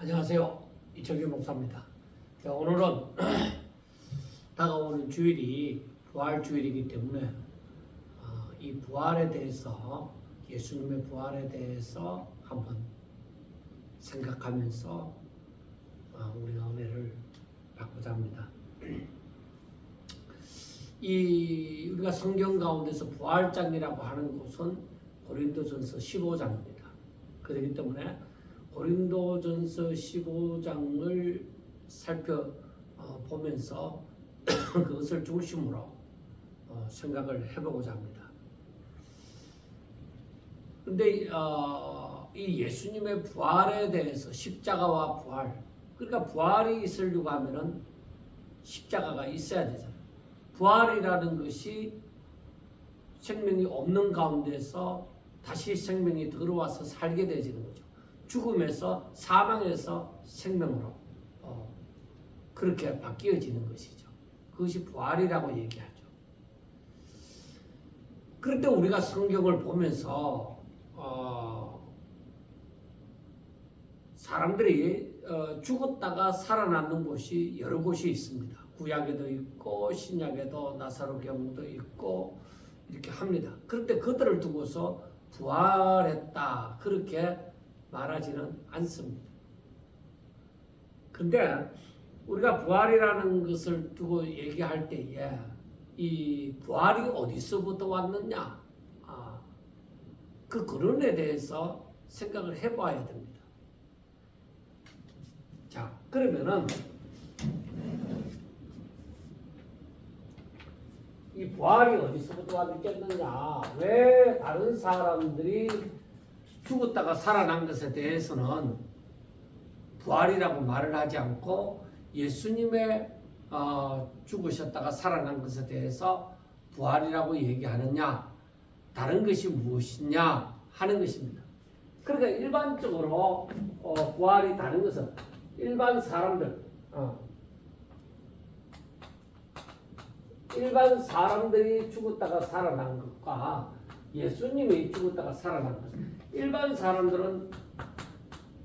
안녕하세요. 이철규 목사입니다. 자, 오늘은 다가오는 주일이 부활 주일이기 때문에 이 부활에 대해서, 예수님의 부활에 대해서 한번 생각하면서 우리가 은혜를 받고자 합니다. 우리가 성경 가운데서 부활장이라고 하는 곳은 고린도전서 15장입니다. 그렇기 때문에 고린도전서 15장을 살펴보면서 그것을 중심으로 생각을 해보고자 합니다. 그런데 이 예수님의 부활에 대해서 십자가와 부활, 그러니까 부활이 있으려고 하면은 십자가가 있어야 되잖아요. 부활이라는 것이 생명이 없는 가운데서 다시 생명이 들어와서 살게 되어지는 거죠. 죽음에서, 사망에서 생명으로 그렇게 바뀌어지는 것이죠. 그것이 부활이라고 얘기하죠. 그런데 우리가 성경을 보면서 사람들이 죽었다가 살아나는 곳이 여러 곳이 있습니다. 구약에도 있고 신약에도 나사로 경우도 있고 이렇게 합니다. 그런데 그들을 두고서 부활했다 그렇게 말하지는 않습니다. 근데 우리가 부활이라는 것을 두고 얘기할 때에 이 부활이 어디서부터 왔느냐, 그 근원에 대해서 생각을 해봐야 됩니다. 자, 그러면은 이 부활이 어디서부터 왔겠느냐, 왜 다른 사람들이 죽었다가 살아난 것에 대해서는 부활이라고 말을 하지 않고 예수님의 죽으셨다가 살아난 것에 대해서 부활이라고 얘기하느냐, 다른 것이 무엇이냐 하는 것입니다. 그러니까 일반적으로 부활이 다른 것은 일반 사람들이 죽었다가 살아난 것과 예수님이 죽었다가 살아난 것, 일반 사람들은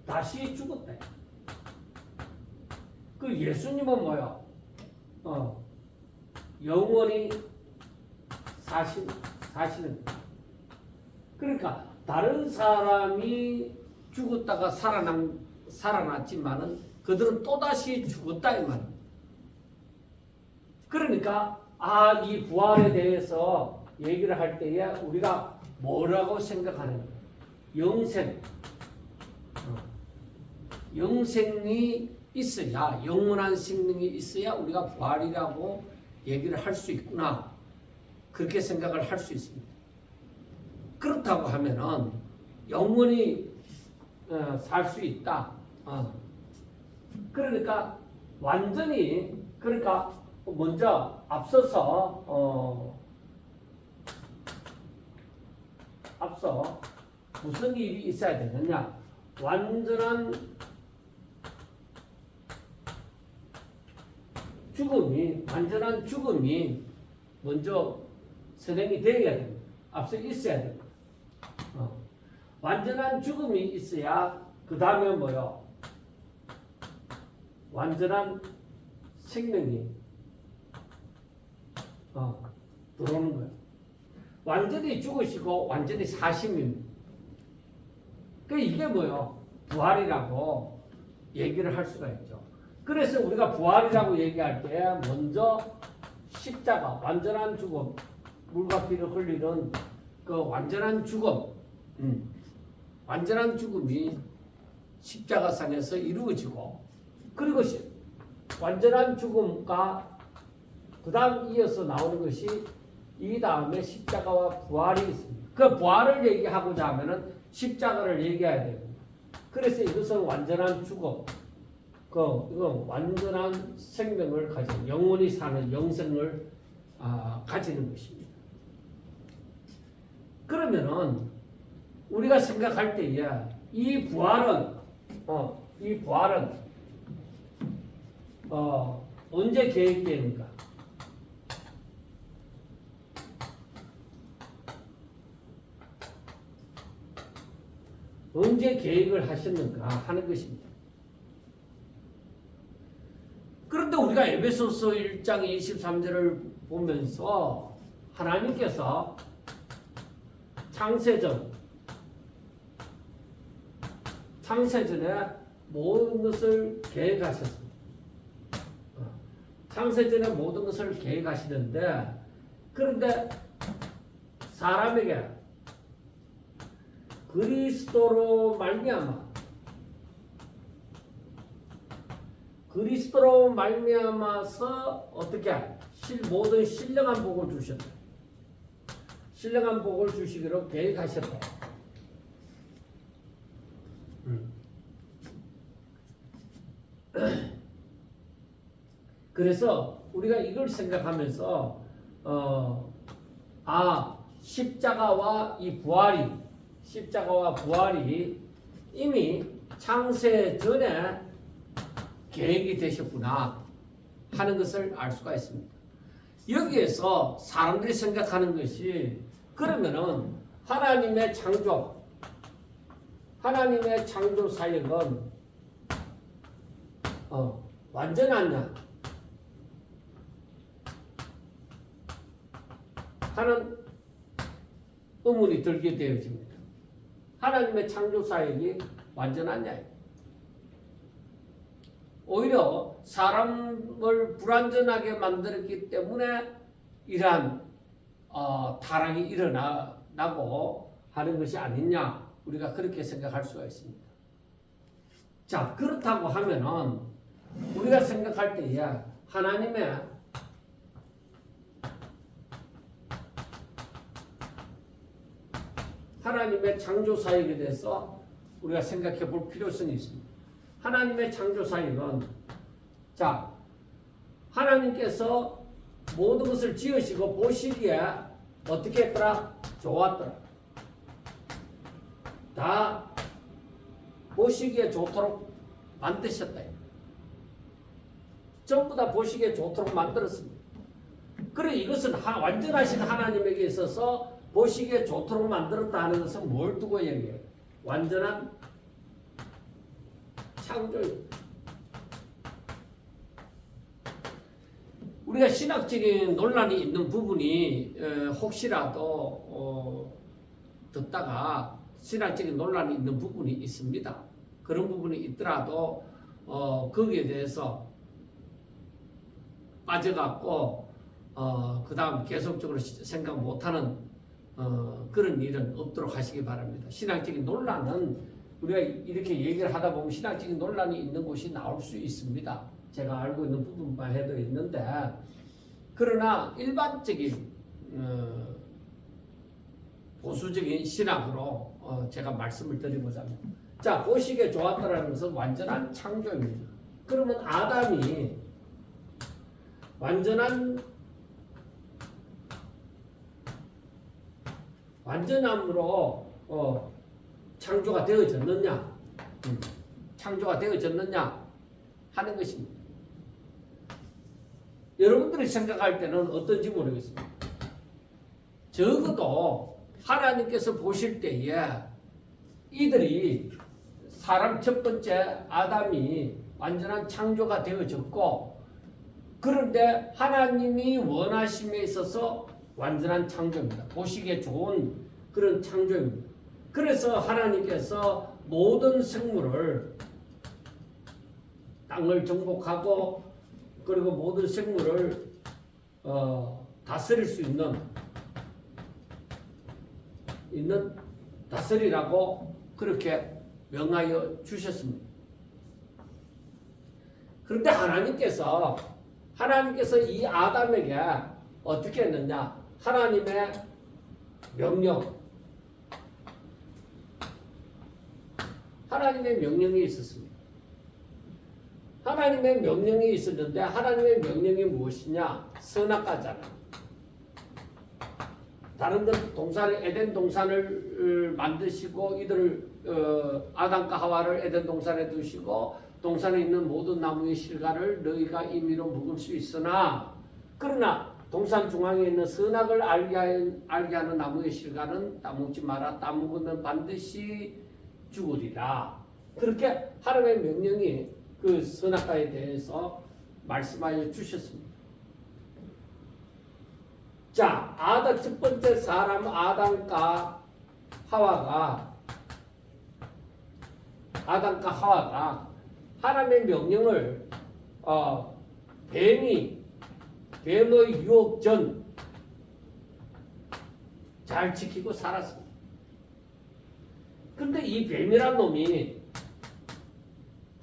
다시 죽었다. 그 예수님은 뭐야? 영원히 사시는. 그러니까 다른 사람이 죽었다가 살아났지만은 그들은 또다시 죽었다 이 말이야. 그러니까 이 부활에 대해서 얘기를 할 때에 우리가 뭐라고 생각하는 거야? 영생이 있어야, 영원한 생명이 있어야 우리가 부활이라고 얘기를 할 수 있구나, 그렇게 생각을 할 수 있습니다. 그렇다고 하면은 영원히 살 수 있다. 그러니까 완전히, 그러니까 먼저 앞서 무슨 일이 있어야 되느냐? 완전한 죽음이 먼저 선행이 되어야 됩니다. 앞서 있어야 됩니다. 완전한 죽음이 있어야 그 다음에 뭐요? 완전한 생명이 들어오는 거예요. 완전히 죽으시고 완전히 사심입니다. 이게 뭐요? 부활이라고 얘기를 할 수가 있죠. 그래서 우리가 부활이라고 얘기할 때 먼저 십자가, 완전한 죽음, 물과 피를 흘리는 그 완전한 죽음, 완전한 죽음이 십자가상에서 이루어지고, 그리고 완전한 죽음과 그 다음 이어서 나오는 것이 이 다음에 십자가와 부활이 있습니다. 그 부활을 얘기하고자 하면은 십자가를 얘기해야 됩니다. 그래서 이것은 완전한 죽음, 이건 완전한 생명을 가진, 영원히 사는 영생을 가지는 것입니다. 그러면은 우리가 생각할 때에 이 부활은 언제 계획되는가? 언제 계획을 하셨는가 하는 것입니다. 그런데 우리가 에베소서 1장 23절을 보면서 하나님께서 창세전에 모든 것을 계획하셨습니다. 창세전에 모든 것을 계획하시는데, 그런데 사람에게 그리스도로 말미암아서 어떻게 모든 신령한 복을 주셨다. 신령한 복을 주시기로 계획하셨다. 그래서 우리가 이걸 생각하면서 십자가와 부활이 이미 창세 전에 계획이 되셨구나 하는 것을 알 수가 있습니다. 여기에서 사람들이 생각하는 것이, 그러면은 하나님의 창조 사역은 완전하냐 하는 의문이 들게 되어집니다. 하나님의 창조 사역이 완전하냐? 오히려 사람을 불완전하게 만들었기 때문에 이러한 타락이 일어나고 하는 것이 아니냐, 우리가 그렇게 생각할 수가 있습니다. 자, 그렇다고 하면은 우리가 생각할 때에 하나님의 창조 사역에 대해서 우리가 생각해 볼 필요성이 있습니다. 하나님의 창조 사역은, 자, 하나님께서 모든 것을 지으시고 보시기에 어떻게 했더라? 좋았더라. 다 보시기에 좋도록 만드셨다. 전부 다 보시기에 좋도록 만들었습니다. 그래, 이것은 완전하신 하나님에게 있어서 보시기에 좋도록 만들었다 하는 것은 뭘 두고 얘기해요? 완전한 창조입니다. 우리가 신학적인 논란이 있는 부분이 혹시라도 듣다가 신학적인 논란이 있는 부분이 있습니다. 그런 부분이 있더라도 거기에 대해서 빠져갖고 그 다음 계속적으로 생각 못하는 그런 일은 없도록 하시기 바랍니다. 신학적인 논란은 우리가 이렇게 얘기를 하다 보면 신학적인 논란이 있는 곳이 나올 수 있습니다. 제가 알고 있는 부분만 해도 있는데, 그러나 일반적인 보수적인 신학으로 제가 말씀을 드리고자 합니다. 자, 보시기에 좋았다라는 것은 완전한 창조입니다. 그러면 아담이 완전함으로 창조가 되어졌느냐 하는 것입니다. 여러분들이 생각할 때는 어떤지 모르겠습니다. 적어도 하나님께서 보실 때에 이들이 사람 첫 번째 아담이 완전한 창조가 되어졌고, 그런데 하나님이 원하심에 있어서 완전한 창조입니다. 보시기에 좋은 그런 창조입니다. 그래서 하나님께서 모든 생물을, 땅을 정복하고 그리고 모든 생물을 다스릴 수 있는 다스리라고 그렇게 명하여 주셨습니다. 그런데 하나님께서 이 아담에게 어떻게 했느냐? 하나님의 명령이 있었습니다. 하나님의 명령이 있었는데, 하나님의 명령이 무엇이냐? 선악과잖아. 다른 동산을, 에덴 동산을 만드시고 이들을 아담과 하와를 에덴 동산에 두시고, 동산에 있는 모든 나무의 실과를 너희가 임의로 먹을 수 있으나, 그러나 동산 중앙에 있는 선악을 알게 하는 나무의 실과는 따먹지 마라. 따먹으면 반드시 죽으리라. 그렇게 하나님의 명령이 그 선악과에 대해서 말씀하여 주셨습니다. 자, 첫 번째 사람 아담과 하와가 하나님의 명령을 뱀의 유혹 전 잘 지키고 살았습니다. 근데 이 뱀이란 놈이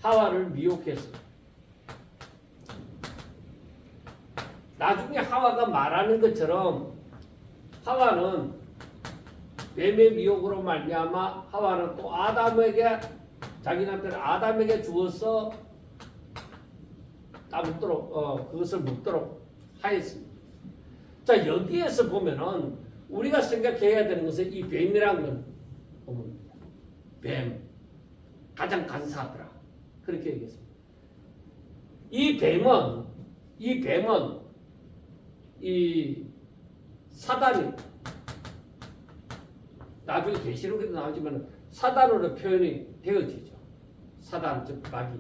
하와를 미혹했어요. 나중에 하와가 말하는 것처럼 하와는 뱀의 미혹으로 말미암아 하와는 또 자기 남편 아담에게 주어서 그것을 먹도록 하였습니다. 자, 여기에서 보면은 우리가 생각해야 되는 것은 이 뱀이라는 건 뱀 가장 간사하더라, 그렇게 얘기했습니다. 이 뱀은 이 사단이 나중에 계시록에도 나오지만 사단으로 표현이 되어지죠. 사단 즉 마귀.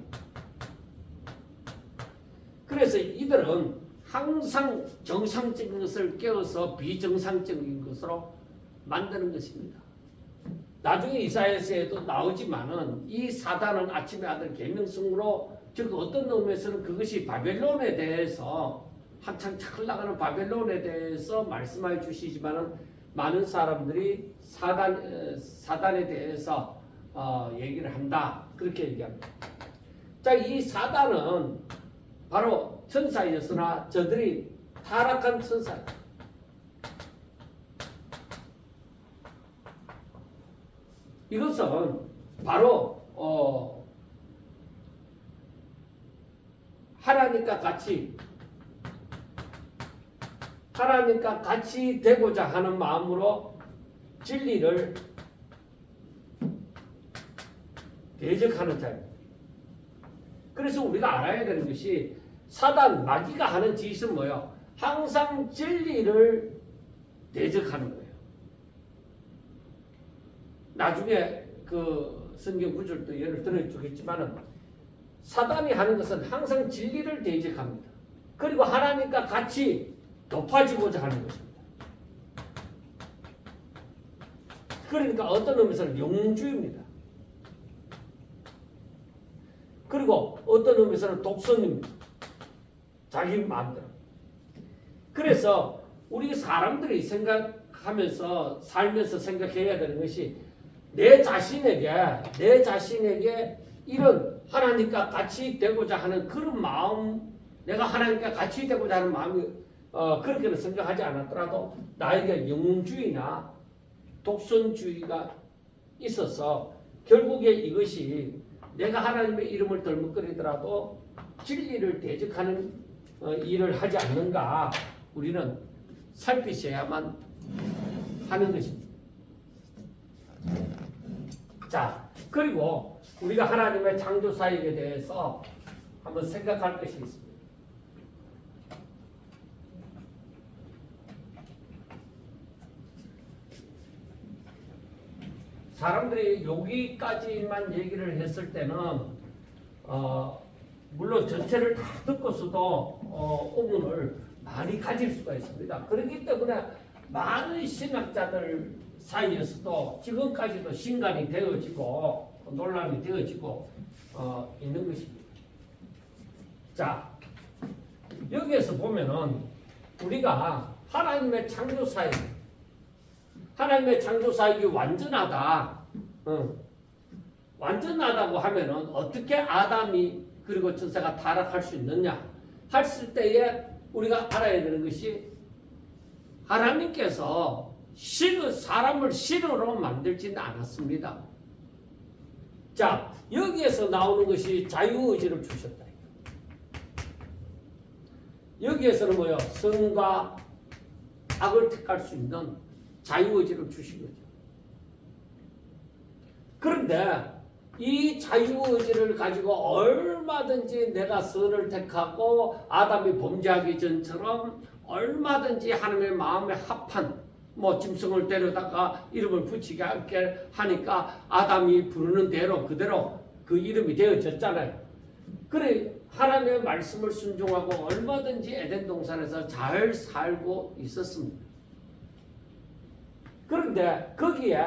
그래서 이들은 항상 정상적인 것을 깨워서 비정상적인 것으로 만드는 것입니다. 나중에 이사야서에도 나오지만은 이 사단은 아침의 아들 계명성으로, 즉 어떤 의미에서는 그것이 바벨론에 대해서 한창 흘러가는 바벨론에 대해서 말씀해 주시지만은 많은 사람들이 사단에 대해서 얘기를 한다, 그렇게 얘기합니다. 자, 이 사단은 바로 천사였으나 저들이 타락한 천사. 이것은 바로 하나님과 같이 되고자 하는 마음으로 진리를 대적하는 자입니다. 그래서 우리가 알아야 되는 것이 사단 마귀가 하는 짓은 뭐예요? 항상 진리를 대적하는 거예요. 나중에 그 성경 구절도 예를 들어주겠지만은 사단이 하는 것은 항상 진리를 대적합니다. 그리고 하나님과 같이 높아지고자 하는 것입니다. 그러니까 어떤 의미에서는 영웅주의입니다. 그리고 어떤 의미에서는 독선입니다. 자기 마음대로. 그래서 우리 사람들이 생각하면서 살면서 생각해야 되는 것이 내 자신에게 이런 하나님과 같이 되고자 하는 그런 마음, 내가 하나님과 같이 되고자 하는 마음이 그렇게는 생각하지 않았더라도 나에게 영웅주의나 독선주의가 있어서 결국에 이것이 내가 하나님의 이름을 덜먹거리더라도 진리를 대적하는 일을 하지 않는가, 우리는 살피셔야만 하는 것입니다. 자, 그리고 우리가 하나님의 창조 사역에 대해서 한번 생각할 것이 있습니다. 사람들이 여기까지만 얘기를 했을 때는 물론 전체를 다 듣고서도 의문을 많이 가질 수가 있습니다. 그렇기 때문에 많은 신학자들 사이에서도 지금까지도 신간이 되어지고 논란이 되어지고 있는 것입니다. 자, 여기에서 보면은 우리가 하나님의 창조 사역이 완전하다. 완전하다고 하면은 어떻게 아담이 그리고 천사가 타락할 수 있느냐 했을 때에 우리가 알아야 되는 것이 하나님께서 사람을 실으로 만들지는 않았습니다. 자, 여기에서 나오는 것이 자유의지를 주셨다. 여기에서는 뭐예요? 선과 악을 택할 수 있는 자유의지를 주신 거죠. 그런데 이 자유의지를 가지고 얼마든지 내가 선을 택하고 아담이 범죄하기 전처럼 얼마든지 하나님의 마음에 합한 짐승을 데려다가 이름을 붙이게 하니까 아담이 부르는 대로 그대로 그 이름이 되어졌잖아요. 그래 하나님의 말씀을 순종하고 얼마든지 에덴 동산에서 잘 살고 있었습니다. 그런데 거기에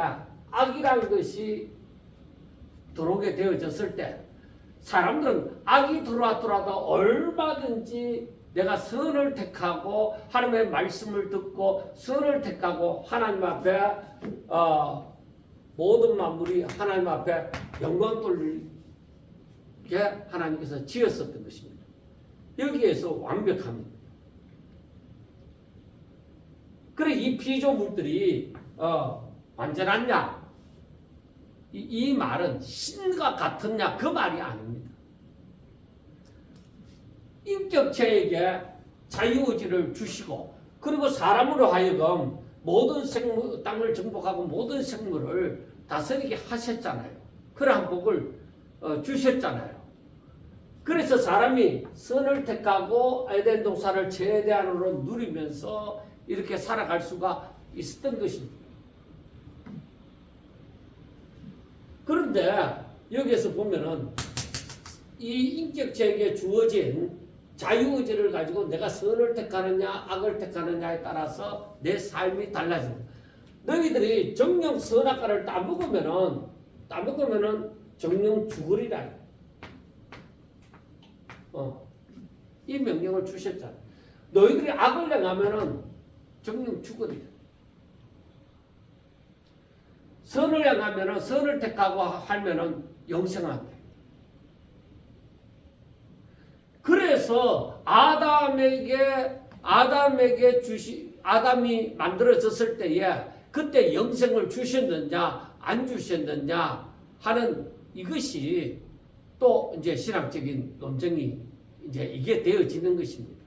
악이라는 것이 들어오게 되어졌을 때 사람들은 악이 들어왔더라도 얼마든지 내가 선을 택하고 하나님의 말씀을 듣고 선을 택하고 하나님 앞에 모든 만물이 하나님 앞에 영광 돌리게 하나님께서 지었었던 것입니다. 여기에서 완벽합니다. 그래 이 피조물들이 완전하냐? 이 말은 신과 같으냐 그 말이 아닙니다. 인격체에게 자유의지를 주시고 그리고 사람으로 하여금 모든 생물, 땅을 정복하고 모든 생물을 다스리게 하셨잖아요. 그러한 복을 주셨잖아요. 그래서 사람이 선을 택하고 에덴 동산을 최대한으로 누리면서 이렇게 살아갈 수가 있었던 것입니다. 그런데 여기에서 보면은 이 인격체에게 주어진 자유의지를 가지고 내가 선을 택하느냐 악을 택하느냐에 따라서 내 삶이 달라집니다. 너희들이 정령 선악과를 따먹으면은 정령 죽으리라. 이 명령을 주셨잖아. 너희들이 악을 행하면은 정령 죽으리라. 선을 행하면은 선을 택하고 하면은 영생한다. 그래서 아담이 만들어졌을 때에 그때 영생을 주셨느냐 안 주셨느냐 하는 이것이 또 이제 신학적인 논쟁이 이제 이게 되어지는 것입니다.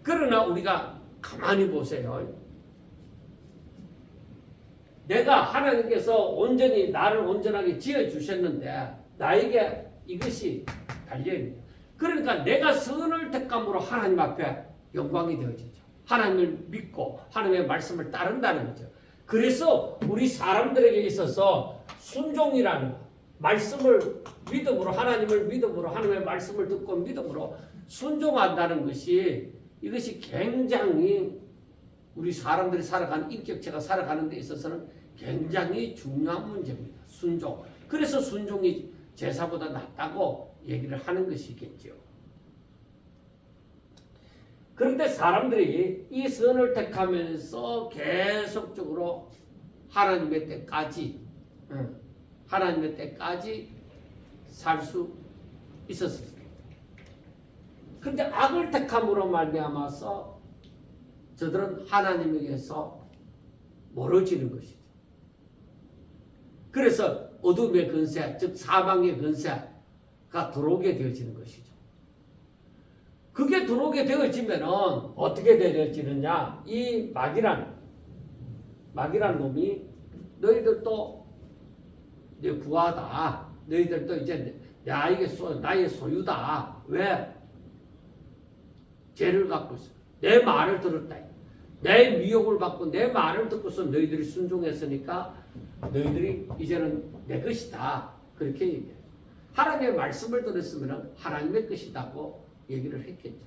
그러나 우리가 가만히 보세요. 내가 하나님께서 온전히 나를 온전하게 지어 주셨는데 나에게 이것이 달려있습니다. 그러니까 내가 선을 택함으로 하나님 앞에 영광이 되어지죠. 하나님을 믿고 하나님의 말씀을 따른다는 거죠. 그래서 우리 사람들에게 있어서 순종이라는 말씀을 믿음으로 하나님을 믿음으로 하나님의 말씀을 듣고 믿음으로 순종한다는 것이 이것이 굉장히 우리 사람들이 살아가는 인격체가 살아가는 데 있어서는 굉장히 중요한 문제입니다. 순종. 그래서 순종이 제사보다 낫다고 얘기를 하는 것이겠죠. 그런데 사람들이 이 선을 택하면서 계속적으로 하나님의 때까지 살 수 있었습니다. 그런데 악을 택함으로 말미암아서 저들은 하나님에게서 멀어지는 것이죠. 그래서 어둠의 권세, 즉 사망의 권세가 들어오게 되어지는 것이죠. 그게 들어오게 되어지면 어떻게 되어지느냐? 이 마귀란 놈이 너희들도 내 부하다. 너희들도 이제 나의 소유다. 왜? 죄를 갖고 있어. 내 말을 들었다. 내 미혹을 받고 내 말을 듣고서 너희들이 순종했으니까 너희들이 이제는 내 것이다. 그렇게 얘기해요. 하나님의 말씀을 들었으면 하나님의 것이다고 얘기를 했겠죠.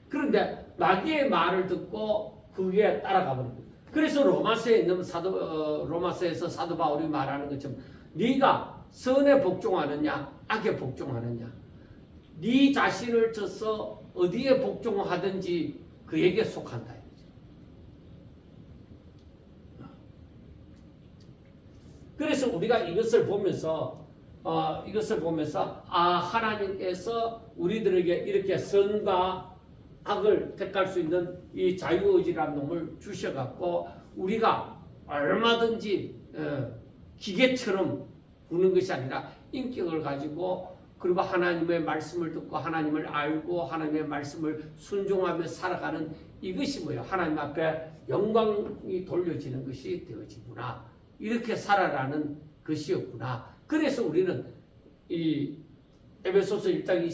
그런데 마귀의 말을 듣고 그게 따라가 버립니다. 그래서 로마서에서 사도 바울이 말하는 것처럼 네가 선에 복종하느냐 악에 복종하느냐 네 자신을 쳐서 어디에 복종하든지 그에게 속한다. 그래서 우리가 이것을 보면서 하나님께서 우리들에게 이렇게 선과 악을 택할 수 있는 이 자유의지라는 놈을 주셔갖고 우리가 얼마든지 기계처럼 구는 것이 아니라 인격을 가지고 그리고 하나님의 말씀을 듣고 하나님을 알고 하나님의 말씀을 순종하며 살아가는 이것이 뭐예요? 하나님 앞에 영광이 돌려지는 것이 되어지구나. 이렇게 살아라는 것이었구나. 그래서 우리는 이 에베소서 1장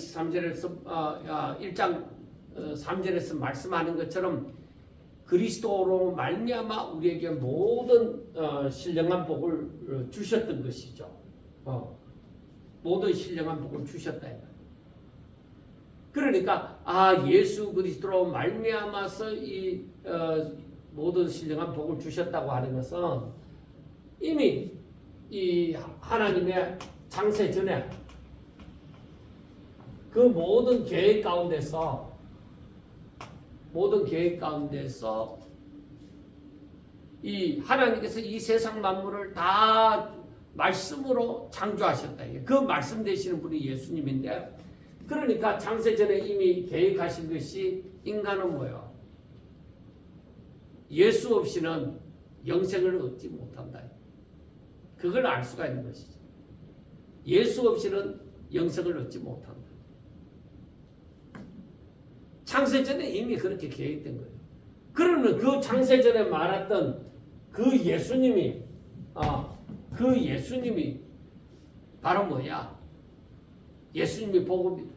1장 3절에서 말씀하는 것처럼 그리스도로 말미암아 우리에게 모든 신령한 복을 주셨던 것이죠. 모든 신령한 복을 주셨다. 그러니까 예수 그리스도로 말미암아서 이 모든 신령한 복을 주셨다고 하는 것은 이미 이 하나님의 창세 전에 그 모든 계획 가운데서 이 하나님께서 이 세상 만물을 다 말씀으로 창조하셨다. 그 말씀 되시는 분이 예수님인데, 그러니까 창세 전에 이미 계획하신 것이 인간은 뭐예요? 예수 없이는 영생을 얻지 못한다. 그걸 알 수가 있는 것이죠. 예수 없이는 영생을 얻지 못한다. 창세 전에 이미 그렇게 계획된 거예요. 그러면 그 창세 전에 말했던 그 예수님이 바로 뭐야? 예수님이 복음이다.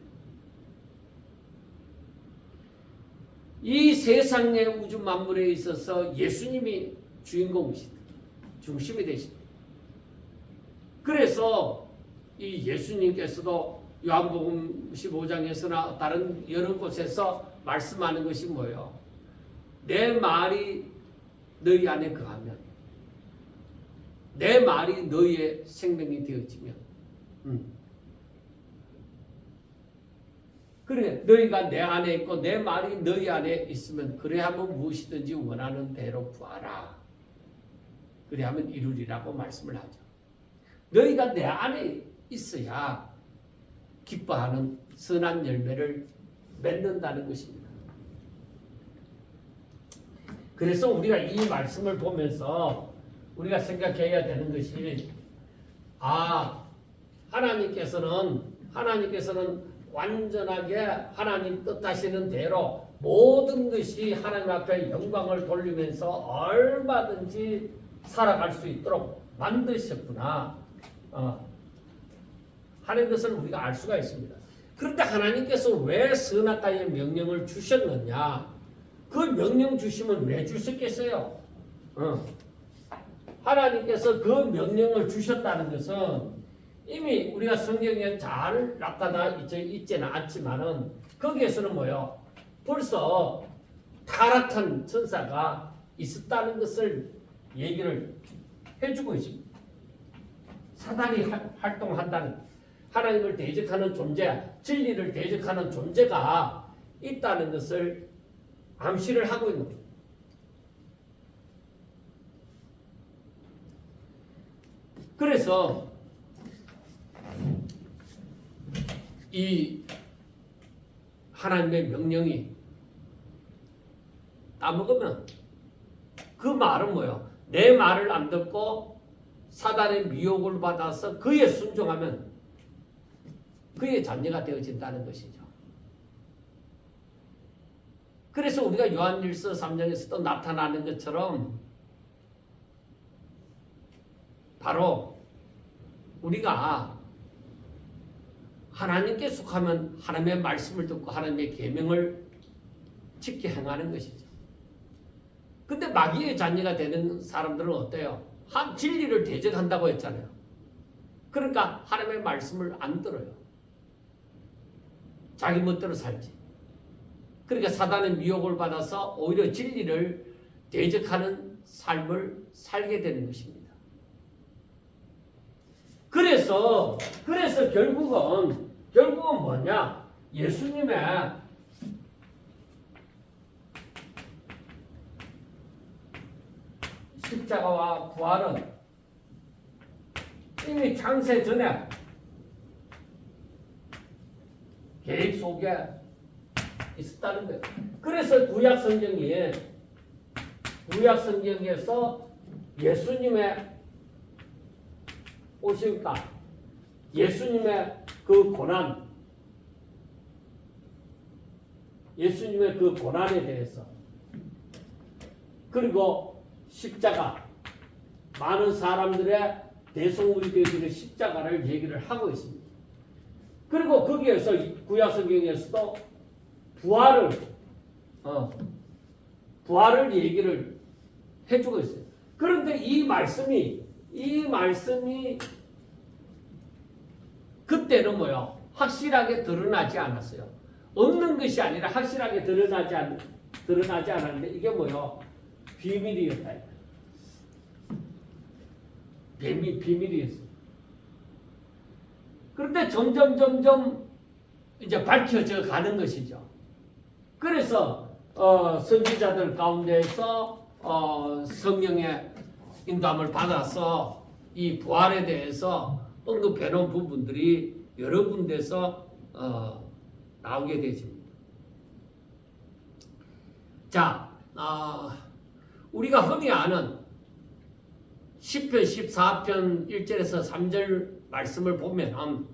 이 세상의 우주 만물에 있어서 예수님이 주인공이시다. 중심이 되시다. 그래서 이 예수님께서도 요한복음 15장에서나 다른 여러 곳에서 말씀하는 것이 뭐예요? 내 말이 너희 안에 거하면, 내 말이 너희의 생명이 되어지면, 그래, 너희가 내 안에 있고 내 말이 너희 안에 있으면 그래야면 무엇이든지 원하는 대로 구하라. 그래야면 이루리라고 말씀을 하죠. 너희가 내 안에 있어야 기뻐하는 선한 열매를 맺는다는 것입니다. 그래서 우리가 이 말씀을 보면서 우리가 생각해야 되는 것이 하나님께서는 완전하게 하나님 뜻하시는 대로 모든 것이 하나님 앞에 영광을 돌리면서 얼마든지 살아갈 수 있도록 만드셨구나 하는 것을 우리가 알 수가 있습니다. 그런데 하나님께서 왜 선악과의 명령을 주셨느냐? 그 명령 주시면 왜 주셨겠어요? 하나님께서 그 명령을 주셨다는 것은 이미 우리가 성경에 잘 나타나 있지는 않지만은 거기에서는 뭐요? 벌써 타락한 천사가 있었다는 것을 얘기를 해주고 있습니다. 사단이 활동한다는, 하나님을 대적하는 존재, 진리를 대적하는 존재가 있다는 것을 암시를 하고 있는 겁니다. 그래서 이 하나님의 명령이 따먹으면 그 말은 뭐예요? 내 말을 안 듣고 사단의 미혹을 받아서 그에 순종하면 그의 자녀가 되어진다는 것이죠. 그래서 우리가 요한일서 3장에서도 나타나는 것처럼 바로 우리가 하나님께 속하면 하나님의 말씀을 듣고 하나님의 계명을 지켜 행하는 것이죠. 근데 마귀의 자녀가 되는 사람들은 어때요? 진리를 대적한다고 했잖아요. 그러니까 하나님의 말씀을 안 들어요. 자기 멋대로 살지. 그러니까 사단의 미혹을 받아서 오히려 진리를 대적하는 삶을 살게 되는 것입니다. 그래서 결국은 뭐냐? 예수님의 십자가와 부활은 이미 창세 전에 계획 속에 있었다는 거예요. 그래서 구약 성경에서 예수님의 오실까? 예수님의 그 고난, 예수님의 그 고난에 대해서, 그리고 십자가, 많은 사람들의 대속물이 되어지는 십자가를 얘기를 하고 있습니다. 그리고 거기에서 구약 성경에서도 부활을 얘기를 해주고 있어요. 그런데 이 말씀이 그때는 뭐요? 확실하게 드러나지 않았어요. 없는 것이 아니라 확실하게 드러나지 않았는데 이게 뭐요? 비밀이었다. 비밀이었어. 그런데 점점 이제 밝혀져 가는 것이죠. 그래서 선지자들 가운데서 성령의 인도함을 받아서 이 부활에 대해서 언급해 놓은 부분들이 여러 군데서 나오게 되집니다. 자, 우리가 흔히 아는 10편 14편 1절에서 3절 말씀을 보면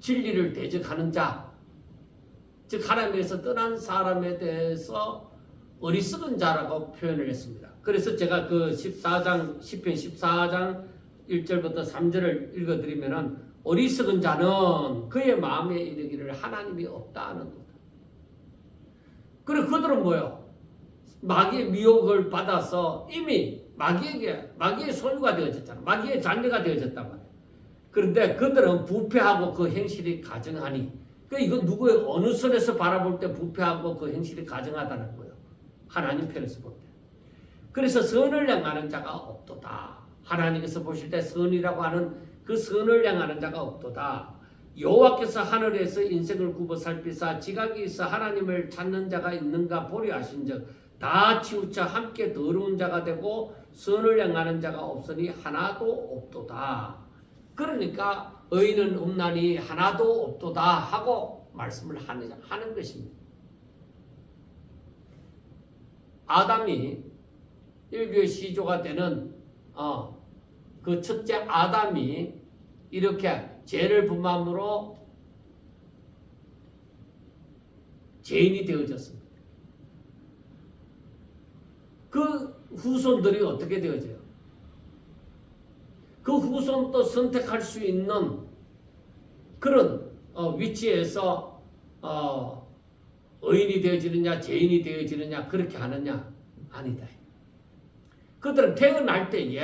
진리를 대적하는 자, 즉 하나님에서 떠난 사람에 대해서 어리석은 자라고 표현을 했습니다. 그래서 제가 그 10편 14장 1절부터 3절을 읽어드리면은 어리석은 자는 그의 마음에 이르기를 하나님이 없다 하는 거다. 그리고 그들은 뭐요? 마귀의 미혹을 받아서 이미 마귀의 소유가 되어졌잖아. 마귀의 자녀가 되어졌단 말이야. 그런데 그들은 부패하고 그 행실이 가증하니, 이건 누구의 어느 선에서 바라볼 때 부패하고 그 행실이 가증하다는 거예요. 하나님 편에서 볼 때. 그래서 선을 행하는 자가 없도다. 하나님께서 보실 때 선이라고 하는 그 선을 행하는 자가 없도다. 여호와께서 하늘에서 인생을 굽어 살피사 지각이 있어 하나님을 찾는 자가 있는가 보려 하신즉 다 치우쳐 함께 더러운 자가 되고 선을 행하는 자가 없으니 하나도 없도다. 그러니까 의인은 없나니 하나도 없도다 하고 말씀을 하는 것입니다. 아담이 인류의 시조가 되는 그 첫째 아담이 이렇게 죄를 범함으로 죄인이 되어졌습니다. 그 후손들이 어떻게 되어져요? 그 후손도 선택할 수 있는 그런 위치에서 의인이 되어지느냐 죄인이 되어지느냐 그렇게 하느냐? 아니다. 그들은 태어날 때에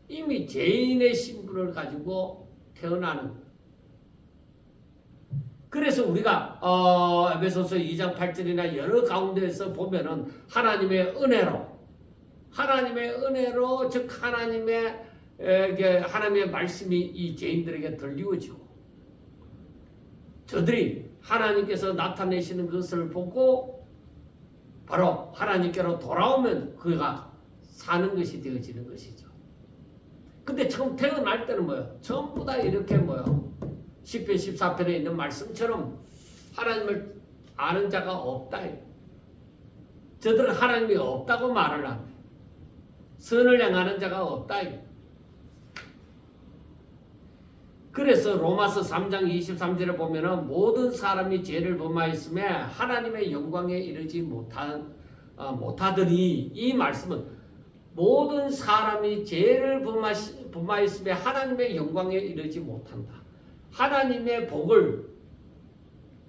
이미 죄인의 신분을 가지고 태어나는 거예요. 그래서 우리가 에베소서 2장 8절이나 여러 가운데에서 보면은 하나님의 은혜로 즉 하나님의 말씀이 이 죄인들에게 들리워지고 저들이 하나님께서 나타내시는 것을 보고 바로 하나님께로 돌아오면 그가 사는 것이 되어지는 것이죠. 근데 처음 태어날 때는 뭐예요? 전부 다 이렇게 뭐예요? 10편 14편에 있는 말씀처럼 하나님을 아는 자가 없다. 저들은 하나님이 없다고 말을 합니다. 선을 행하는 자가 없다. 그래서 로마서 3장 23절에 보면은 모든 사람이 죄를 범하였음에 하나님의 영광에 이르지 못하더니 이 말씀은 모든 사람이 죄를 범하였음에 하나님의 영광에 이르지 못한다. 하나님의 복을,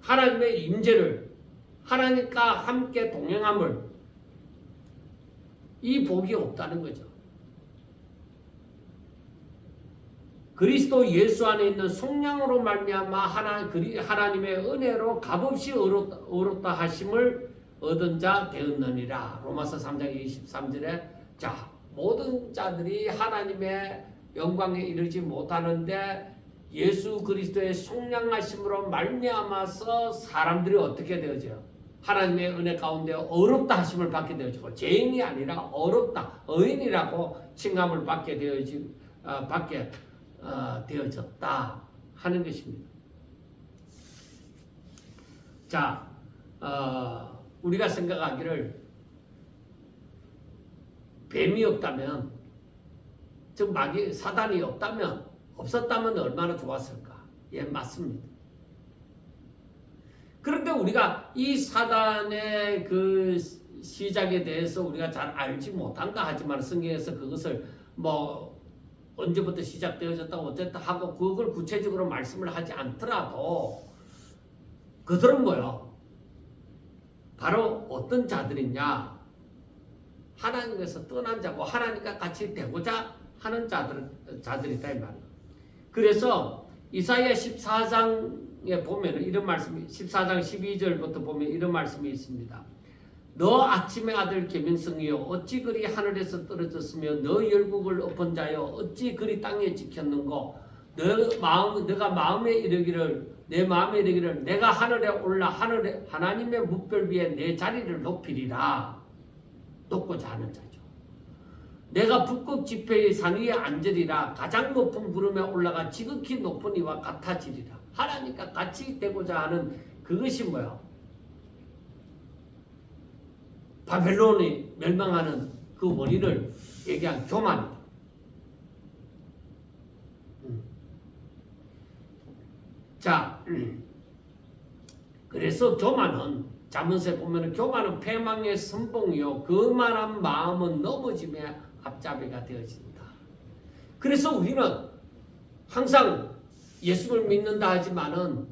하나님의 임재를, 하나님과 함께 동행함을 이 복이 없다는 거죠. 그리스도 예수 안에 있는 속량으로 말미암아 하나님의 은혜로 값없이 의롭다 하심을 얻은 자 되었느니라. 로마서 3장 23절에 자 모든 자들이 하나님의 영광에 이르지 못하는데 예수 그리스도의 속량하심으로 말미암아서 사람들이 어떻게 되어져요? 하나님의 은혜 가운데 어렵다 하심을 받게 되어지고 죄인이 아니라 어렵다, 의인이라고 칭함을 받게 되어졌다 하는 것입니다. 자, 우리가 생각하기를 뱀이 없다면, 즉 마귀 사단이 없었다면 얼마나 좋았을까? 예, 맞습니다. 그런데 우리가 이 사단의 그 시작에 대해서 우리가 잘 알지 못한다 하지만 성경에서 그것을 언제부터 시작되어졌다고 어쨌다 하고 그걸 구체적으로 말씀을 하지 않더라도 그들은 뭐요? 바로 어떤 자들이냐? 하나님께서 떠난 자고 하나님과 같이 되고자 하는 자들이다 이 말이에요. 그래서 이사야 14장에 보면 이런 말씀이 14장 12절부터 보면 이런 말씀이 있습니다. 너 아침의 아들 계명성이여 어찌 그리 하늘에서 떨어졌으며 너 열국을 엎은 자여 어찌 그리 땅에 지켰는고 너가 마음에 이르기를 내 마음에 이르기를 내가 하늘에 올라 하나님의 뭇별 위에 내 자리를 높이리라. 높고자 하는 자죠. 내가 북극 지폐의 산 위에 앉으리라. 가장 높은 구름에 올라가 지극히 높은 이와 같아지리라. 하나님과 같이 되고자 하는 그것이 뭐야? 바벨론이 멸망하는 그 원인을 얘기한 교만이다. 자, 그래서 교만은 잠언서에 보면 교만은 패망의 선봉이요 거만한 마음은 넘어짐의 앞잡이가 되어진다. 그래서 우리는 항상 예수를 믿는다 하지만은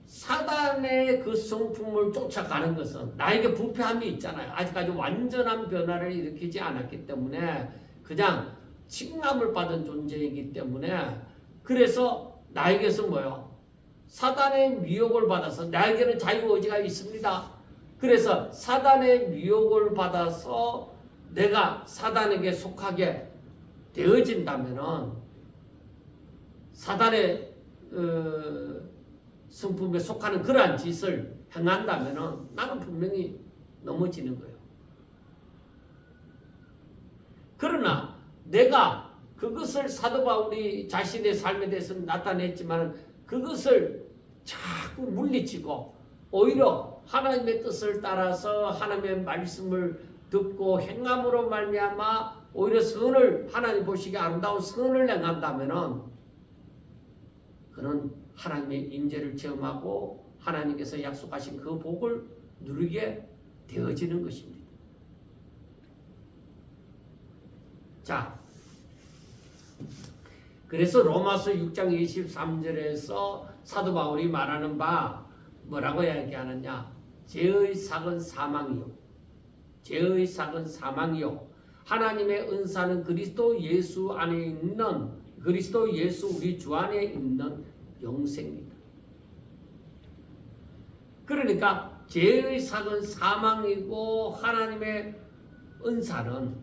사단의 그 성품을 쫓아가는 것은 나에게 부패함이 있잖아요. 아직까지 완전한 변화를 일으키지 않았기 때문에 그냥 칭함을 받은 존재이기 때문에 그래서 나에게서 뭐요? 사단의 미혹을 받아서 나에게는 자유의지가 있습니다. 그래서 사단의 미혹을 받아서 내가 사단에게 속하게 되어진다면은 사단의 성품에 속하는 그러한 짓을 행한다면은 나는 분명히 넘어지는 거예요. 그러나 내가 그것을 사도 바울이 자신의 삶에 대해서 나타냈지만 그것을 자꾸 물리치고 오히려 하나님의 뜻을 따라서 하나님의 말씀을 듣고 행함으로 말미암아 오히려 선을 하나님 보시기에 아름다운 선을 행한다면은 그는 하나님의 인재를 체험하고 하나님께서 약속하신 그 복을 누리게 되어지는 것입니다. 자, 그래서 로마서 6장 23절에서 사도 바울이 말하는 바 뭐라고 얘기하느냐? 죄의 삭은 사망이요. 죄의 삭은 사망이요. 하나님의 은사는 그리스도 예수 안에 있는 그리스도 예수 우리 주 안에 있는 영생입니다. 그러니까 죄의 삭은 사망이고 하나님의 은사는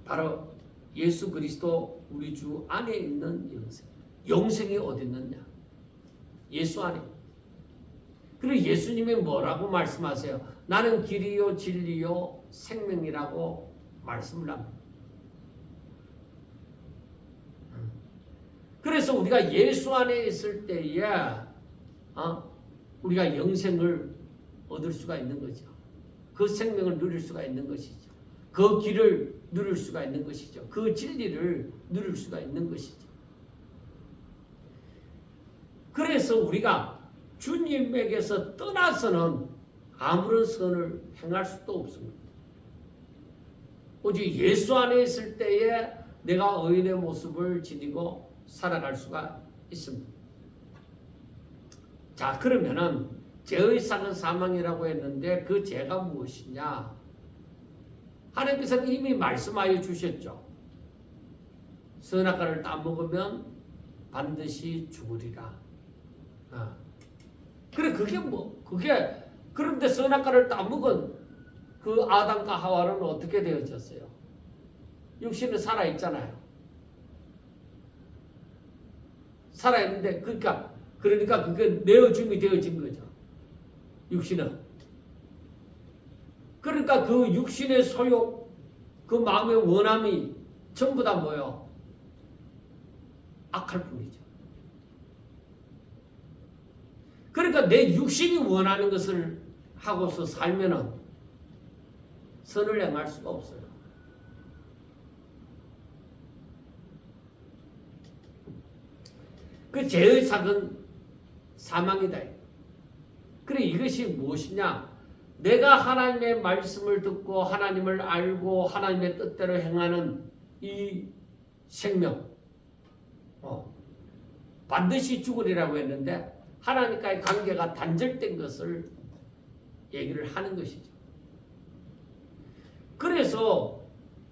바로 예수 그리스도 우리 주 안에 있는 영생. 영생이 어디 있느냐? 예수 안에. 그리고 예수님이 뭐라고 말씀하세요? 나는 길이요 진리요 생명이라고 말씀을 합니다. 그래서 우리가 예수 안에 있을 때에 우리가 영생을 얻을 수가 있는 거죠. 그 생명을 누릴 수가 있는 것이죠. 그 길을 누릴 수가 있는 것이죠. 그 진리를 누릴 수가 있는 것이죠. 그래서 우리가 주님에게서 떠나서는 아무런 선을 행할 수도 없습니다. 오직 예수 안에 있을 때에 내가 의인의 모습을 지니고 살아갈 수가 있습니다. 자, 그러면은 죄의 삭은 사망이라고 했는데 그 죄가 무엇이냐? 하나님께서는 이미 말씀하여 주셨죠. 선악과를 따먹으면 반드시 죽으리라. 그래, 그런데 선악과를 따먹은 그 아담과 하와는 어떻게 되어졌어요? 육신은 살아있잖아요. 살아있는데, 그러니까 그게 내어줌이 되어진 거죠. 육신은. 그러니까 그 육신의 소욕, 그 마음의 원함이 전부 다 뭐예요? 악할 뿐이죠. 그러니까 내 육신이 원하는 것을 하고서 살면은 선을 행할 수가 없어요. 그 죄의 삭은 사망이다. 그래, 이것이 무엇이냐? 내가 하나님의 말씀을 듣고 하나님을 알고 하나님의 뜻대로 행하는 이 생명, 반드시 죽으리라고 했는데 하나님과의 관계가 단절된 것을 얘기를 하는 것이죠. 그래서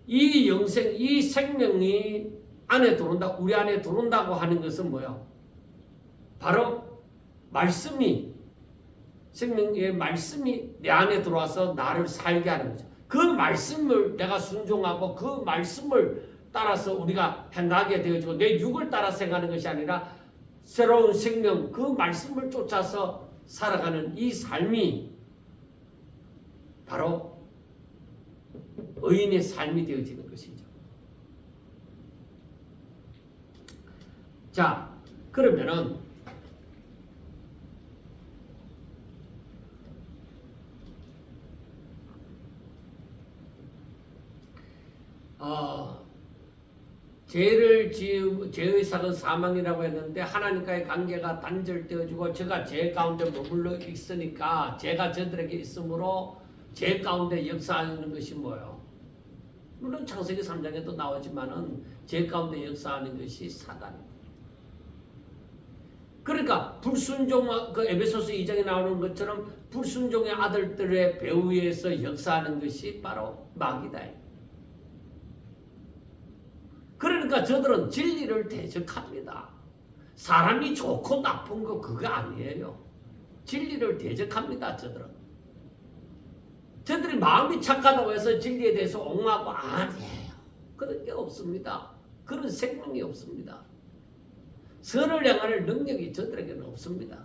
이 영생, 이 생명이 안에 들어온다, 우리 안에 들어온다고 하는 것은 뭐야? 바로 말씀이, 생명의 말씀이 내 안에 들어와서 나를 살게 하는 거죠. 그 말씀을 내가 순종하고 그 말씀을 따라서 우리가 행하게 되어지고 내 육을 따라서 행하는 것이 아니라 새로운 생명, 그 말씀을 쫓아서 살아가는 이 삶이 바로 의인의 삶이 되어지는 것이죠. 자, 그러면은 죄의 삭은 사망이라고 했는데 하나님과의 관계가 단절되어지고 제가 죄 가운데 머물러 있으니까 죄가 저들에게 있으므로 죄 가운데 역사하는 것이 뭐예요? 물론 창세기 3장에도 나오지만은 죄 가운데 역사하는 것이 사단입니다. 그러니까 불순종, 그 에베소서 2장에 나오는 것처럼 불순종의 아들들의 배후에서 역사하는 것이 바로 마귀다. 그러니까 저들은 진리를 대적합니다. 사람이 좋고 나쁜 거 그거 아니에요. 진리를 대적합니다. 저들이 마음이 착하다고 해서 진리에 대해서 옹호하고 아니에요. 그런 게 없습니다. 그런 생명이 없습니다. 선을 향할 능력이 저들에게는 없습니다.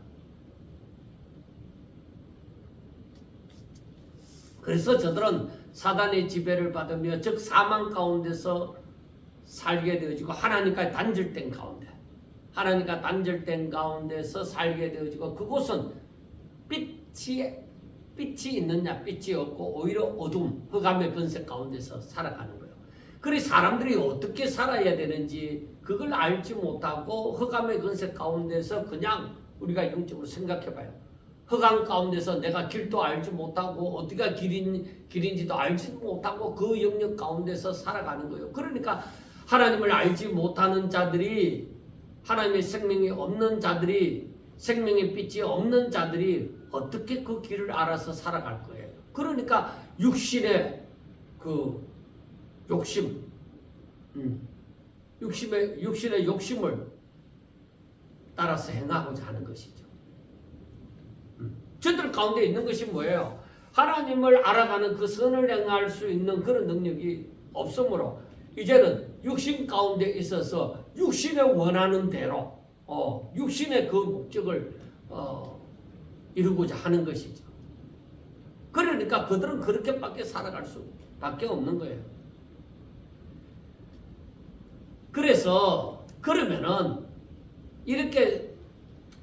그래서 저들은 사단의 지배를 받으며 즉 사망 가운데서 살게 되어지고 하나님과 단절된 가운데, 하나님과 단절된 가운데서 살게 되어지고 그곳은 빛이 있느냐 빛이 없고 오히려 어둠, 흑암의 번색 가운데서 살아가는 거예요. 그래서 사람들이 어떻게 살아야 되는지 그걸 알지 못하고 흑암의 번색 가운데서 그냥 우리가 영적으로 생각해봐요. 흑암 가운데서 내가 길도 알지 못하고 어디가 길인지도 알지 못하고 그 영역 가운데서 살아가는 거예요. 그러니까 하나님을 알지 못하는 자들이, 하나님의 생명이 없는 자들이, 생명의 빛이 없는 자들이 어떻게 그 길을 알아서 살아갈 거예요. 그러니까 육신의 그 욕심, 육신의 욕심을 따라서 행하고자 하는 것이죠. 저들 가운데 있는 것이 뭐예요? 하나님을 알아가는 그 선을 행할 수 있는 그런 능력이 없으므로 이제는 육신 가운데 있어서 육신의 원하는 대로 육신의 그 목적을 이루고자 하는 것이죠. 그러니까 그들은 그렇게밖에 살아갈 수밖에 없는 거예요. 그래서 그러면은 이렇게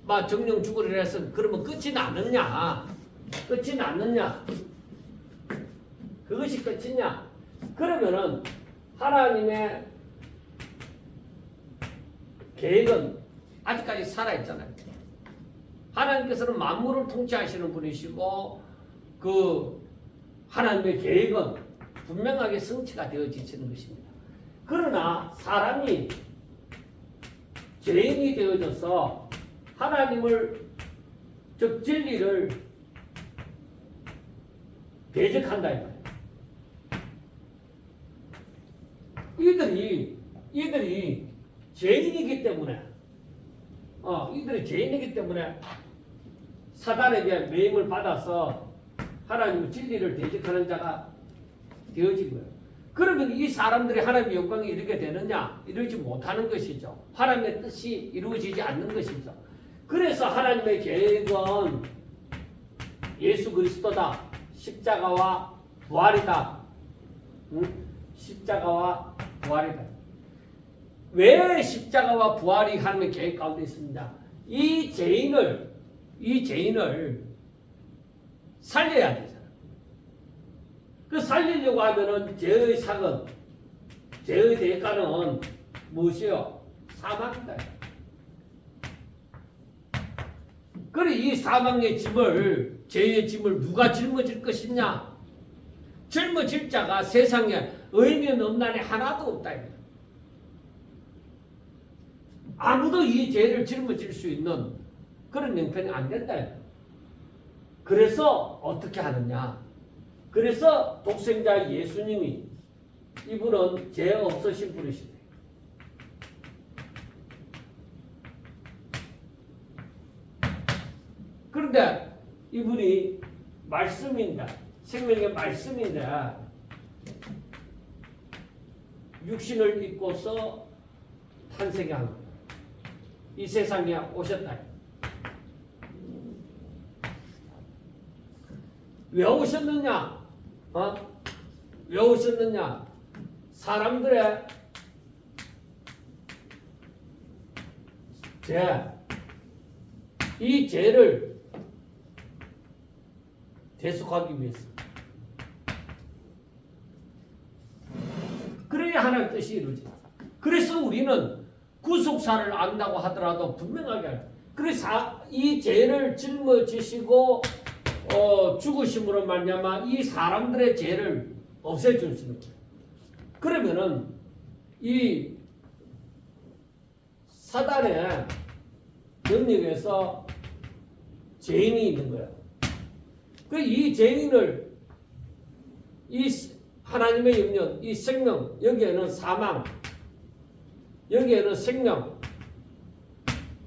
막 정령 죽으리라 해서 그러면 끝이 나느냐? 끝이 나느냐? 그것이 끝이냐? 그러면은 하나님의 계획은 아직까지 살아있잖아요. 하나님께서는 만물을 통치하시는 분이시고 그 하나님의 계획은 분명하게 성취가 되어지시는 것입니다. 그러나 사람이 죄인이 되어져서 하나님을 즉 진리를 대적한다 이 말이에요. 이들이 죄인이기 때문에 이들이 죄인이기 때문에 사단에게 매임을 받아서 하나님의 진리를 대적하는 자가 되어지고요. 그러면 이 사람들이 하나님의 영광에 이르게 되느냐? 이르지 못하는 것이죠. 하나님의 뜻이 이루어지지 않는 것이죠. 그래서 하나님의 계획은 예수 그리스도다. 십자가와 부활이다. 십자가와 부활이다. 왜 십자가와 부활이 하나님의 계획 가운데 있습니다. 이 죄인을 살려야 되잖아. 그 살리려고 하면은 죄의 삭은, 죄의 대가는 무엇이요? 사망이다. 그래 이 사망의 짐을, 죄의 짐을 누가 짊어질 것이냐? 짊어질 자가 세상에 의인 없나니 하나도 없다. 아무도 이 죄를 짊어질 수 있는 그런 형편이 안 된다. 그래서 어떻게 하느냐? 그래서 독생자 예수님이 이분은 죄 없으신 분이시네. 그런데 이분이 말씀인데, 생명의 말씀인데 육신을 입고서 탄생한 거예요. 이 세상에 오셨다. 왜 오셨느냐? 왜 오셨느냐? 사람들의 죄, 이 죄를 대속하기 위해서. 그래야 하나님의 뜻이 이루어져. 그래서 우리는 구속사를 안다고 하더라도 분명하게 그래서 이 죄를 짊어지시고 죽으심으로 말미암아 이 사람들의 죄를 없애주시는 거예요. 그러면은 이 사단의 능력에서 죄인이 있는 거예요. 그 이 죄인을 이 하나님의 영역, 이 생명, 여기에는 사망, 여기에는 생명,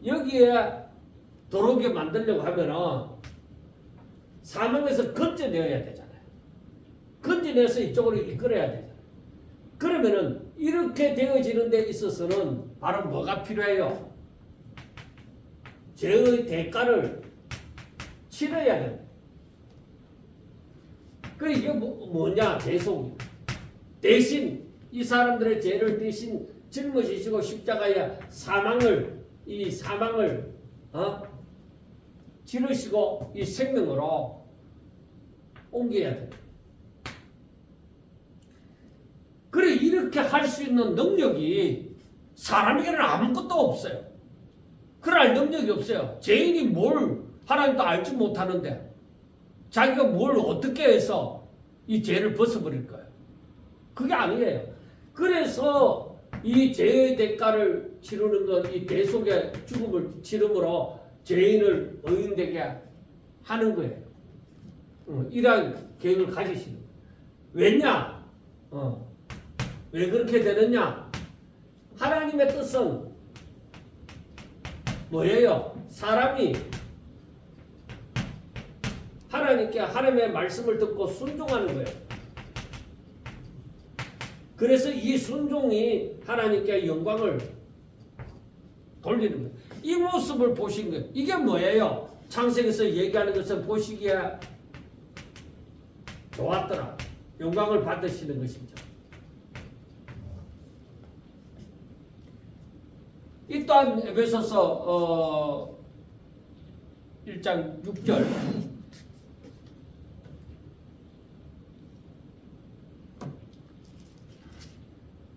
여기에 들어오게 만들려고 하면은 사망에서 건져내야 되잖아요. 건져내서 이쪽으로 이끌어야 되잖아요. 그러면은 이렇게 되어지는 데 있어서는 바로 뭐가 필요해요? 죄의 대가를 치러야 됩니다. 그 이게 뭐냐? 대속. 대신 이 사람들의 죄를 대신 짊어지시고 십자가에 이 사망을 치르시고 이 생명으로 옮겨야 돼. 그래 이렇게 할 수 있는 능력이 사람에게는 아무것도 없어요. 그럴 능력이 없어요. 죄인이 뭘 하나님도 알지 못하는데 자기가 뭘 어떻게 해서 이 죄를 벗어버릴 거예요. 그게 아니에요. 그래서 이 죄의 대가를 치르는 것, 이 대속의 죽음을 치름으로 죄인을 의인되게 하는 거예요. 이러한 계획을 가지시는 거예요. 왜냐? 왜 그렇게 되느냐? 하나님의 뜻은 뭐예요? 사람이 하나님께 하나님의 말씀을 듣고 순종하는 거예요. 그래서 이 순종이 하나님께 영광을 돌리는 거예요. 이 모습을 보신 거예요. 이게 뭐예요? 창세기에서 얘기하는 것은 보시기에 좋았더라. 영광을 받으시는 것이죠. 이 또한 에베소서 1장 6절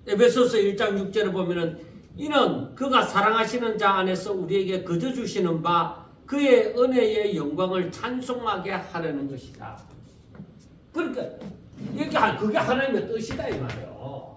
에베소서 1장 6절에 보면은 이는 그가 사랑하시는 자 안에서 우리에게 거저 주시는 바 그의 은혜의 영광을 찬송하게 하려는 것이다. 그러니까 그게 하나님의 뜻이다 이 말이에요.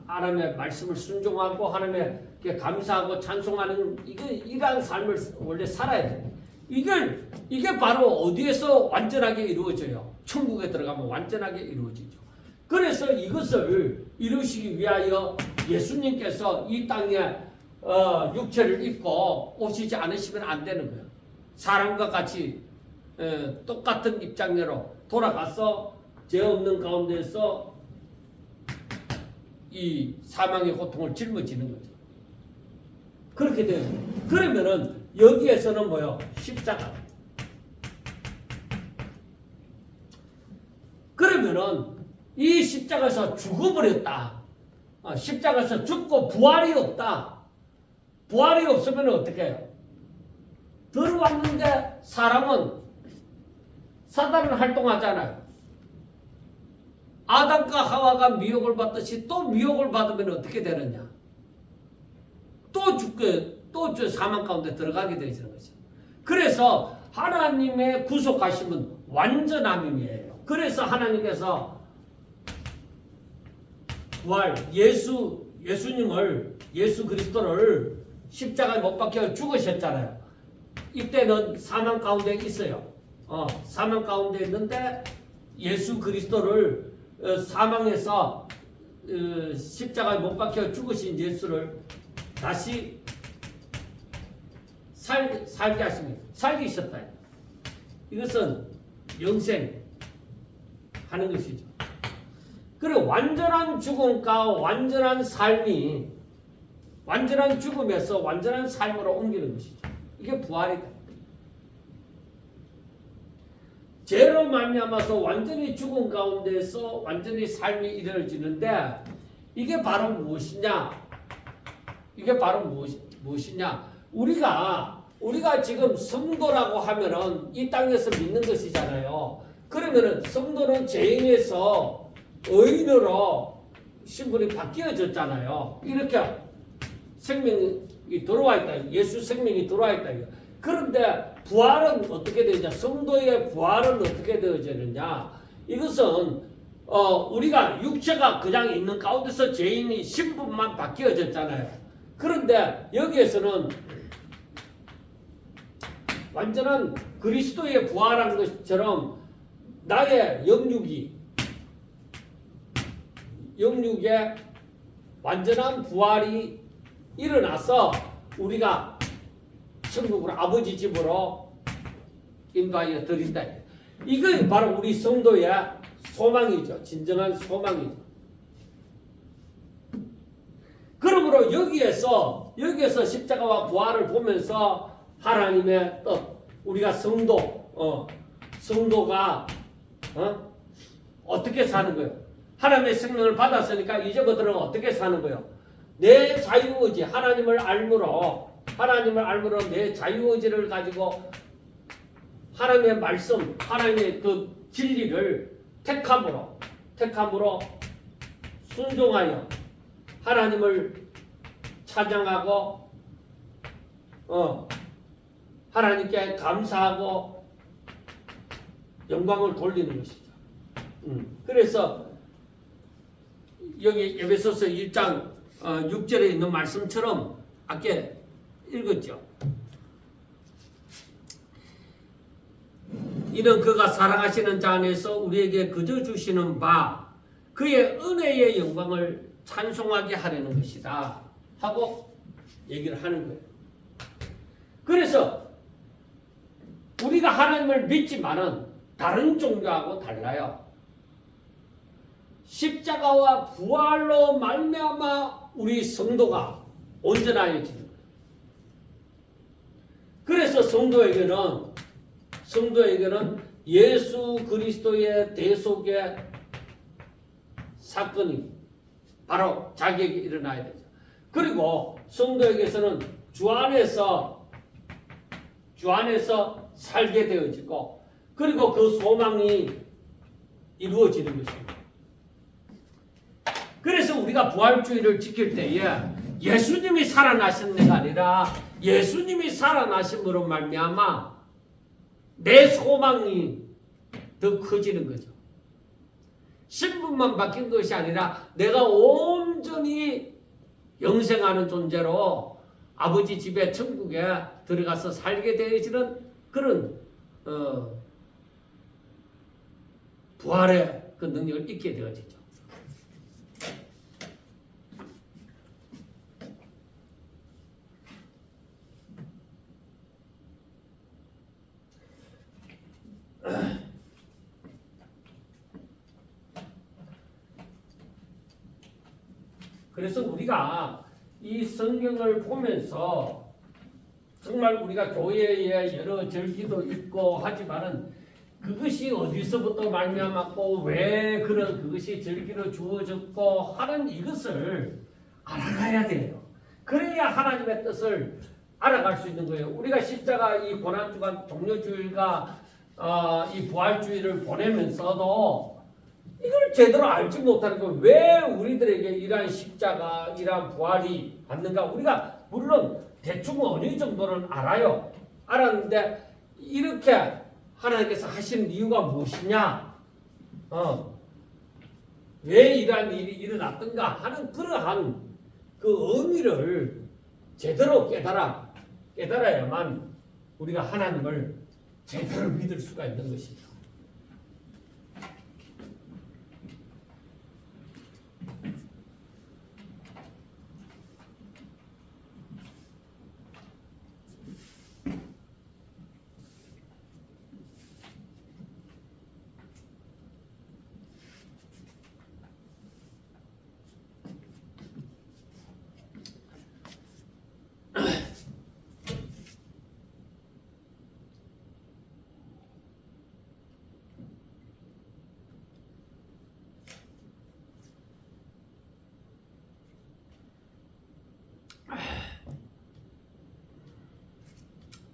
하나님의 말씀을 순종하고 하나님께 감사하고 찬송하는 이러한 삶을 원래 살아야 돼. 이게 바로 어디에서 완전하게 이루어져요? 천국에 들어가면 완전하게 이루어지죠. 그래서 이것을 이루시기 위하여 예수님께서 이 땅에 육체를 입고 오시지 않으시면 안 되는 거예요. 사람과 같이 똑같은 입장대로 돌아가서 죄 없는 가운데서 이 사망의 고통을 짊어지는 거죠. 그렇게 돼요. 그러면은 여기에서는 뭐요? 십자가. 그러면은 이 십자가에서 죽어버렸다. 십자가에서 죽고 부활이 없다. 부활이 없으면 어떻게 해요? 들어왔는데 사람은 사단은 활동하잖아요. 아담과 하와가 미혹을 받듯이 또 미혹을 받으면 어떻게 되느냐? 또 죽게, 또 사망 가운데 들어가게 되시는 거죠. 그래서 하나님의 구속하심은 완전함이에요. 그래서 하나님께서 부활, 예수님을, 예수 그리스도를 십자가에 못 박혀 죽으셨잖아요. 이때는 사망 가운데 있어요. 사망 가운데 있는데 예수 그리스도를 사망에서 십자가에 못 박혀 죽으신 예수를 다시 살게 하십니다. 살게 있었다. 이것은 영생 하는 것이죠. 그리고 완전한 죽음과 완전한 삶이 완전한 죽음에서 완전한 삶으로 옮기는 것이죠. 이게 부활이다. 죄로 말미암아서 완전히 죽음 가운데서 완전히 삶이 이루어지는데 이게 바로 무엇이냐? 이게 바로 무엇이냐? 우리가 지금 성도라고 하면은 이 땅에서 믿는 것이잖아요. 그러면은 성도는 죄인에서 의인으로 신분이 바뀌어졌잖아요. 이렇게 생명이 들어와 있다. 예수 생명이 들어와 있다. 그런데 부활은 어떻게 되느냐? 성도의 부활은 어떻게 되어지느냐? 이것은 우리가 육체가 그냥 있는 가운데서 죄인이 신분만 바뀌어졌잖아요. 그런데 여기에서는 완전한 그리스도의 부활한 것처럼 나의 영육의 완전한 부활이 일어나서 우리가 천국으로 아버지 집으로 인도하여 드린다. 이게 바로 우리 성도의 소망이죠. 진정한 소망이죠. 그러므로 여기에서 십자가와 부활을 보면서 하나님의 뜻, 우리가 성도가 어떻게 사는 거예요? 하나님의 생명을 받았으니까 이제부터는 어떻게 사는 거예요? 내 자유의지, 하나님을 알므로 내 자유의지를 가지고 하나님의 말씀, 하나님의 그 진리를 택함으로 순종하여 하나님을 찬양하고 하나님께 감사하고 영광을 돌리는 것이죠. 그래서 여기 에베소서 1장 6절에 있는 말씀처럼 아까 읽었죠. 이는 그가 사랑하시는 자 안에서 우리에게 거저 주시는 바 그의 은혜의 영광을 찬송하게 하려는 것이다 하고 얘기를 하는 거예요. 그래서 우리가 하나님을 믿지만은 다른 종교하고 달라요. 십자가와 부활로 말미암아 우리 성도가 온전하여지는 거예요. 그래서 성도에게는 예수 그리스도의 대속의 사건이 바로 자격이 일어나야 되죠. 그리고 성도에게서는 주 안에서 살게 되어지고 그리고 그 소망이 이루어지는 것입니다. 그래서 우리가 부활주의를 지킬 때에 예수님이 살아나신 데가 아니라 예수님이 살아나심으로 말미암아 내 소망이 더 커지는 거죠. 신분만 바뀐 것이 아니라 내가 온전히 영생하는 존재로 아버지 집에 천국에 들어가서 살게 되어지는 그런 부활의 그 능력을 잊게 되어지죠. 그래서 우리가 이 성경을 보면서 정말 우리가 교회에 여러 절기도 있고 하지만은 그것이 어디서부터 말미암았고 왜 그런 그것이 절기로 주어졌고 하는 이것을 알아가야 돼요. 그래야 하나님의 뜻을 알아갈 수 있는 거예요. 우리가 십자가 이 고난주간 종료주일과 이 부활주의를 보내면서도 이걸 제대로 알지 못하는 거예요. 왜 우리들에게 이러한 십자가, 이러한 부활이 왔는가? 우리가 물론 대충 어느 정도는 알아요. 알았는데 이렇게 하나님께서 하신 이유가 무엇이냐? 왜 이러한 일이 일어났던가 하는 그러한 그 의미를 제대로 깨달아야만 우리가 하나님을 제대로 믿을 수가 있는 것이죠.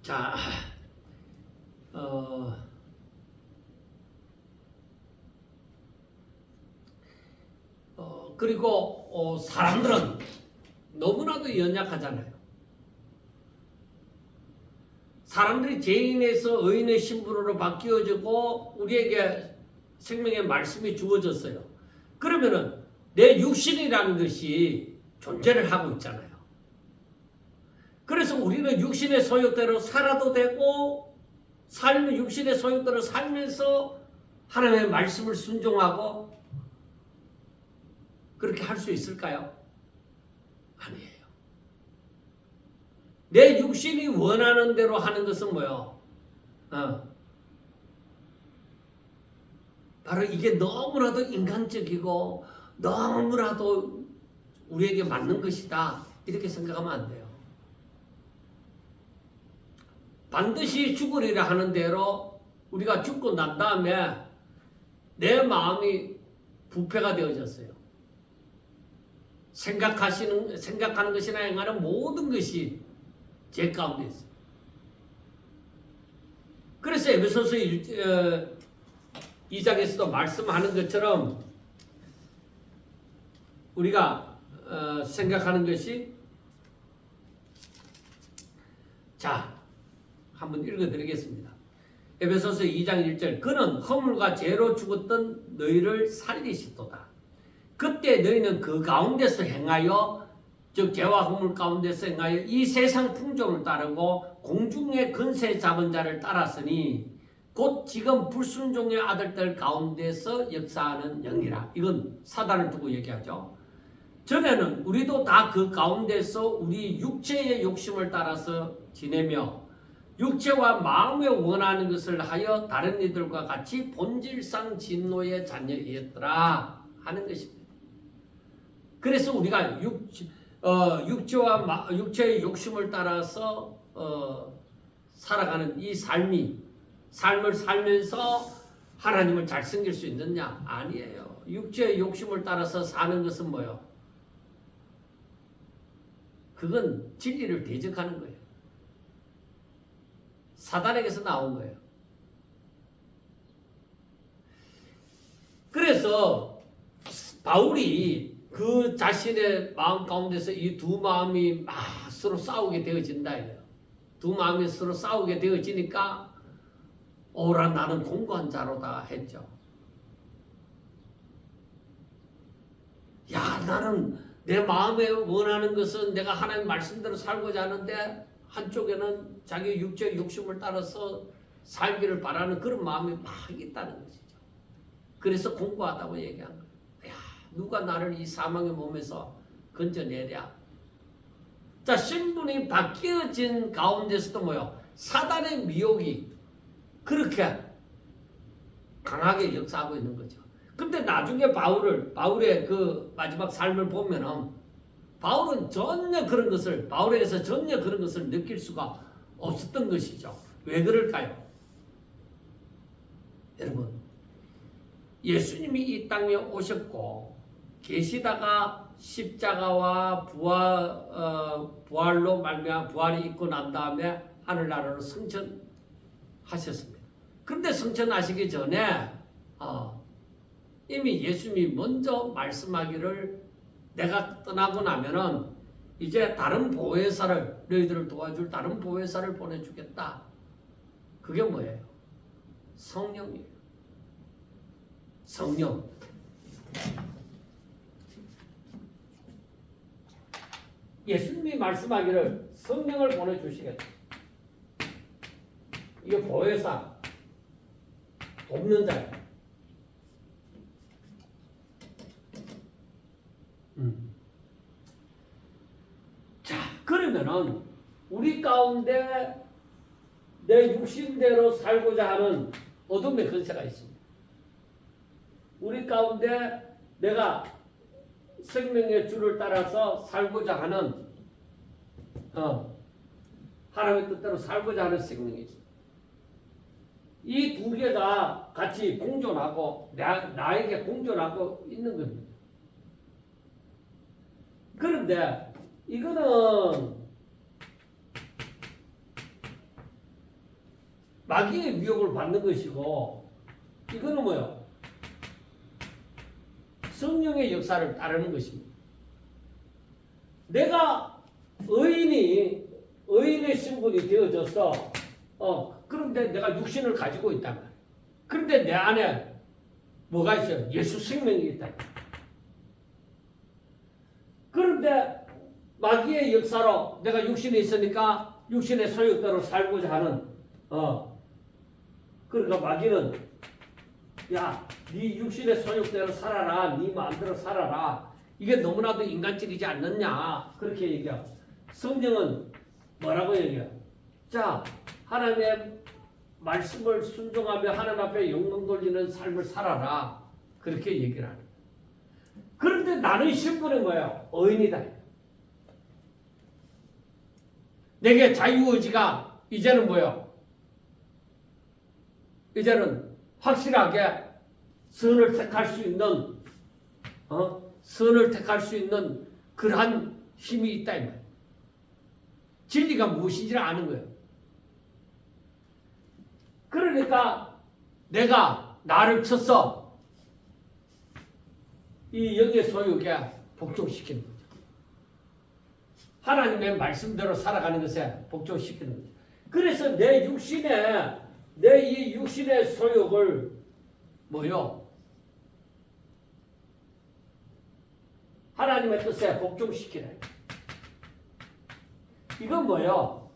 자, 그리고 사람들은 너무나도 연약하잖아요. 사람들이 죄인에서 의인의 신분으로 바뀌어지고 우리에게 생명의 말씀이 주어졌어요. 그러면은 내 육신이라는 것이 존재를 하고 있잖아요. 그래서 우리는 육신의 소욕대로 살아도 되고 삶은 육신의 소욕대로 살면서 하나님의 말씀을 순종하고 그렇게 할 수 있을까요? 아니에요. 내 육신이 원하는 대로 하는 것은 뭐요? 바로 이게 너무나도 인간적이고 너무나도 우리에게 맞는 것이다. 이렇게 생각하면 안 돼요. 반드시 죽으리라 하는 대로 우리가 죽고 난 다음에 내 마음이 부패가 되어졌어요. 생각하는 것이나 행하는 모든 것이 제 가운데 있어요. 그래서 에베소서 2장에서도 말씀하는 것처럼 우리가 생각하는 것이 자, 한번 읽어드리겠습니다. 에베소서 2장 1절 그는 허물과 죄로 죽었던 너희를 살리시도다. 그때 너희는 그 가운데서 행하여 즉 죄와 허물 가운데서 행하여 이 세상 풍조를 따르고 공중의 근세 잡은 자를 따랐으니 곧 지금 불순종의 아들들 가운데서 역사하는 영이라. 이건 사단을 두고 얘기하죠. 전에는 우리도 다 그 가운데서 우리 육체의 욕심을 따라서 지내며 육체와 마음에 원하는 것을 하여 다른 이들과 같이 본질상 진노의 자녀이었더라 하는 것입니다. 그래서 우리가 육체의 욕심을 따라서 살아가는 이 삶을 살면서 하나님을 잘 섬길 수 있느냐? 아니에요. 육체의 욕심을 따라서 사는 것은 뭐예요? 그건 진리를 대적하는 거예요. 사단에게서 나온 거예요. 그래서 바울이 그 자신의 마음 가운데서 이 두 마음이 서로 싸우게 되어진다 이거예요. 두 마음이 서로 싸우게 되어지니까 오라 나는 공고한 자로다 했죠. 야 나는 내 마음에 원하는 것은 내가 하나님 말씀대로 살고자 하는데 한쪽에는 자기 육체의 욕심을 따라서 살기를 바라는 그런 마음이 막 있다는 것이죠. 그래서 공고하다고 얘기한 거예요. 야 누가 나를 이 사망의 몸에서 건져내랴. 자 신분이 바뀌어진 가운데서도 뭐요? 사단의 미혹이 그렇게 강하게 역사하고 있는 거죠. 근데 나중에 바울의 그 마지막 삶을 보면은 바울은 바울에게서 전혀 그런 것을 느낄 수가 없었던 것이죠. 왜 그럴까요? 여러분, 예수님이 이 땅에 오셨고 계시다가 십자가와 부활로 말미암아 부활이 있고 난 다음에 하늘나라로 승천하셨습니다. 그런데 승천하시기 전에 이미 예수님이 먼저 말씀하기를 내가 떠나고 나면은 이제 다른 보혜사를 너희들을 도와줄 다른 보혜사를 보내주겠다. 그게 뭐예요? 성령이에요. 성령. 예수님이 말씀하기를 성령을 보내주시겠다. 이게 보혜사, 돕는 자예요. 자, 그러면은 우리 가운데 내 육신대로 살고자 하는 어둠의 근세가 있습니다. 우리 가운데 내가 생명의 주를 따라서 살고자 하는 하나님의 뜻대로 살고자 하는 생명이 있습니다. 이 두 개가 같이 공존하고 나에게 공존하고 있는 겁니다. 그런데 이거는 마귀의 위협을 받는 것이고 이거는 뭐요? 성령의 역사를 따르는 것입니다. 내가 의인의 신분이 되어져서 그런데 내가 육신을 가지고 있단 말이야. 그런데 내 안에 뭐가 있어요? 예수 생명이 있다. 그런데 마귀의 역사로 내가 육신에 있으니까 육신의 소욕대로 살고자 하는 그러니까 마귀는 야, 네 육신의 소욕대로 살아라. 네 마음대로 살아라. 이게 너무나도 인간적이지 않느냐. 그렇게 얘기하고 성경은 뭐라고 얘기해요? 자, 하나님의 말씀을 순종하며 하나님 앞에 영광 돌리는 삶을 살아라. 그렇게 얘기를 하는 거예요. 그런데 나는 신분은 뭐예요? 의인이다. 내게 자유의지가 이제는 뭐예요? 이제는 확실하게 선을 택할 수 있는 선을 택할 수 있는 그러한 힘이 있다 이 말이에요. 진리가 무엇인지를 아는 거예요. 그러니까 내가 나를 쳐서 이 영의 소욕에 복종시키는 거죠. 하나님의 말씀대로 살아가는 것에 복종시키는 거죠. 그래서 내 이 육신의 소욕을 뭐요? 하나님의 뜻에 복종시키라. 이건 뭐요?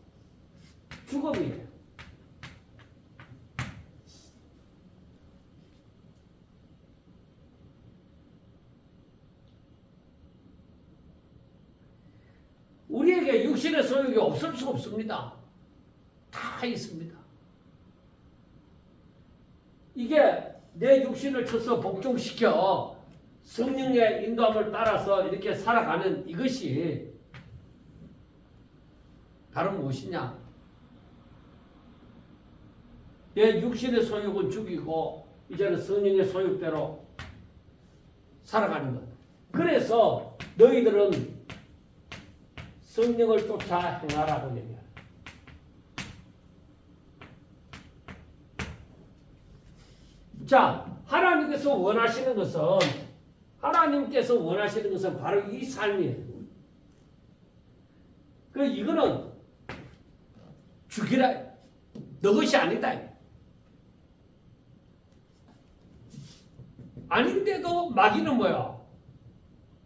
죽음이에요. 우리에게 육신의 소욕이 없을 수 없습니다. 다 있습니다. 이게 내 육신을 쳐서 복종시켜 성령의 인도함을 따라서 이렇게 살아가는 이것이 바로 무엇이냐? 내 육신의 소욕은 죽이고 이제는 성령의 소욕대로 살아가는 것. 그래서 너희들은 성령을 쫓아 행하라고 얘기해요. 자, 하나님께서 원하시는 것은 바로 이 삶이에요. 이거는 죽이라, 너 것이 아니다. 아닌데도 마귀는 뭐야?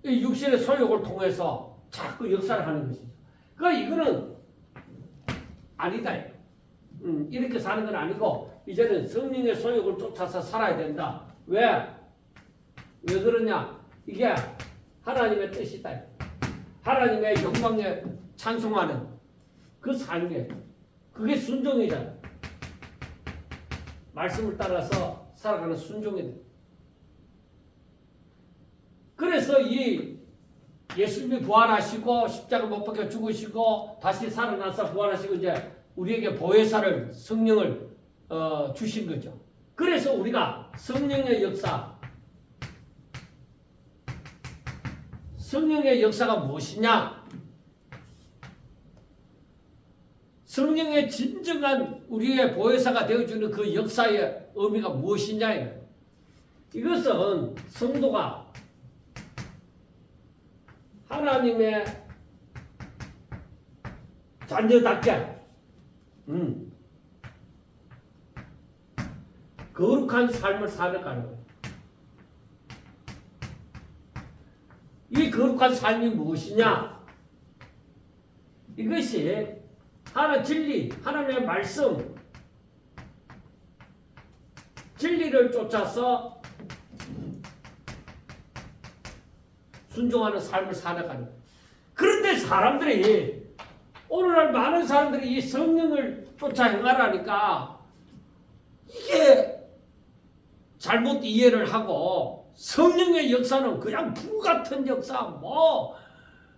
이 육신의 소욕을 통해서 자꾸 역사를 하는 것이죠. 그러니까 이거는 아니다. 이렇게 사는 건 아니고 이제는 성령의 소욕을 쫓아서 살아야 된다. 왜 그러냐? 이게 하나님의 뜻이다. 하나님의 영광에 찬송하는 그 삶이에요. 그게 순종이잖아. 말씀을 따라서 살아가는 순종이다. 그래서 이 예수님이 부활하시고 십자가 못 박혀 죽으시고 다시 살아나서 부활하시고 이제 우리에게 보혜사를 성령을 주신 거죠. 그래서 우리가 성령의 역사가 무엇이냐? 성령의 진정한 우리의 보혜사가 되어주는 그 역사의 의미가 무엇이냐? 이것은 성도가 하나님의 자녀답게 거룩한 삶을 살아가는 거예요. 이 거룩한 삶이 무엇이냐? 이것이 진리, 하나님의 말씀, 진리를 쫓아서 순종하는 삶을 살아가는 거예요. 그런데 오늘날 많은 사람들이 이 성령을 쫓아 행하라니까 이게 잘못 이해를 하고 성령의 역사는 그냥 불같은 역사,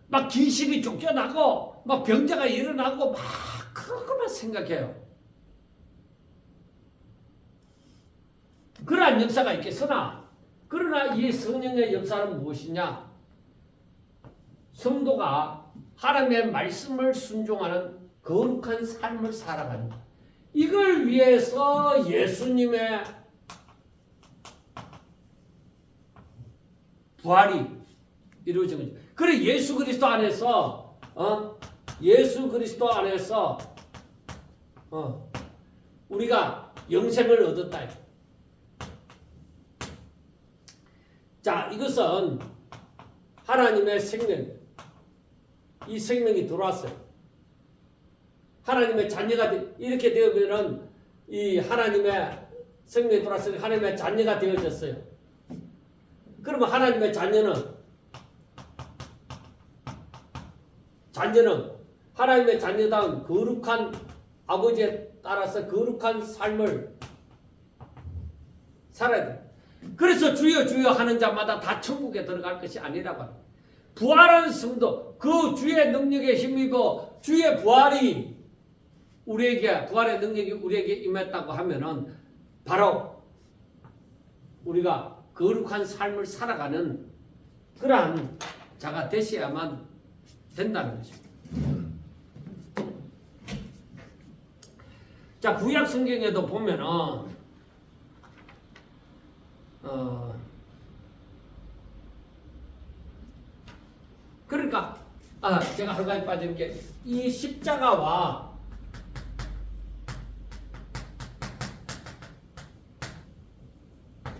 막 귀신이 쫓겨나고 막 병자가 일어나고 막 그런 것만 생각해요. 그러한 역사가 있겠으나 그러나 이 성령의 역사는 무엇이냐? 성도가 하나님의 말씀을 순종하는 거룩한 삶을 살아가는 것. 이걸 위해서 예수님의 부활이 이루어진 거죠. 그래 예수 그리스도 안에서 예수 그리스도 안에서 우리가 영생을 얻었다. 자, 이것은 하나님의 생명, 이 생명이 들어왔어요. 하나님의 자녀가 이렇게 되면은 이 하나님의 생명이 들어왔으니 하나님의 자녀가 되어졌어요. 그러면 하나님의 자녀는 하나님의 자녀다운 거룩한 아버지에 따라서 거룩한 삶을 살아야 돼. 그래서 주여 주여 하는 자마다 다 천국에 들어갈 것이 아니라고 합니다. 부활한 성도, 그 주의 능력에 힘입어 주의 부활이 우리에게, 부활의 능력이 우리에게 임했다고 하면은 바로 우리가 거룩한 삶을 살아가는 그러한 자가 되셔야만 된다는 것입니다. 자, 구약 성경에도 보면은 그러니까 제가 한 가지 빠진 게 이 십자가와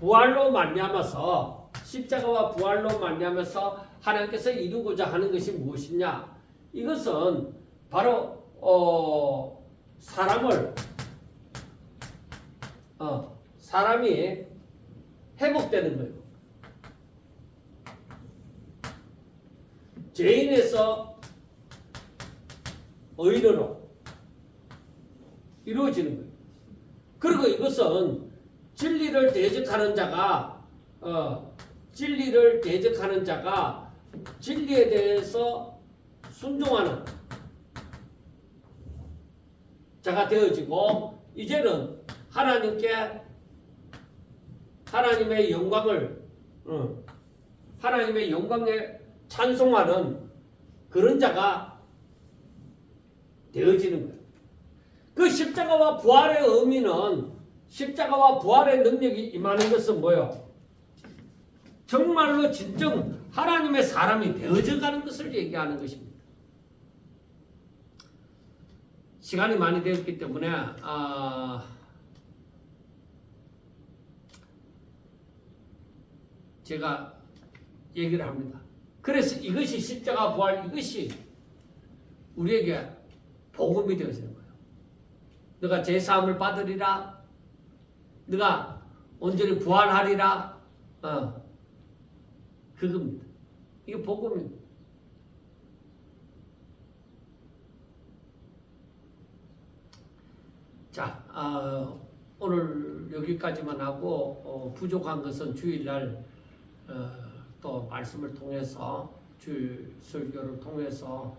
부활로 말미암아서 십자가와 부활로 말미암아서 하나님께서 이루고자 하는 것이 무엇이냐? 이것은 바로 사람이 회복되는 거예요. 죄인에서 의인으로 이루어지는 거예요. 그리고 이것은 진리를 대적하는 자가 진리에 대해서 순종하는 자가 되어지고 이제는 하나님의 영광에 찬송하는 그런 자가 되어지는 거예요. 그 십자가와 부활의 의미는 십자가와 부활의 능력이 임하는 것은 뭐예요? 정말로 진정 하나님의 사람이 되어져 가는 것을 얘기하는 것입니다. 시간이 많이 되었기 때문에 제가 얘기를 합니다. 그래서 이것이 십자가 부활, 이것이 우리에게 복음이 되어지는 거예요. 너가 제사함을 받으리라, 너가 온전히 부활하리라, 그겁니다. 이게 복음입니다. 자, 오늘 여기까지만 하고 부족한 것은 주일날 또 말씀을 통해서 주일 설교를 통해서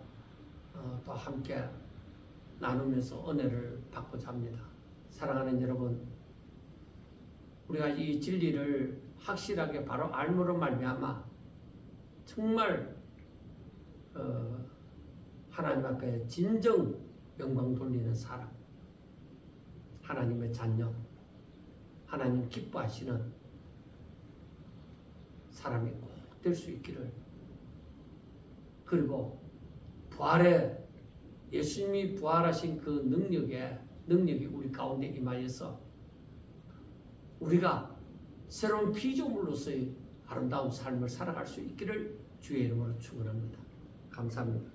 또 함께 나누면서 은혜를 받고자 합니다. 사랑하는 여러분, 우리가 이 진리를 확실하게 바로 알므로 말미암아 정말 하나님 앞에 진정 영광 돌리는 사람, 하나님의 자녀, 하나님 기뻐하시는 사람이 꼭 될 수 있기를, 그리고 부활의 예수님이 부활하신 그 능력이 우리 가운데 임하여서 우리가 새로운 피조물로서의 아름다운 삶을 살아갈 수 있기를 주의 이름으로 축원합니다. 감사합니다.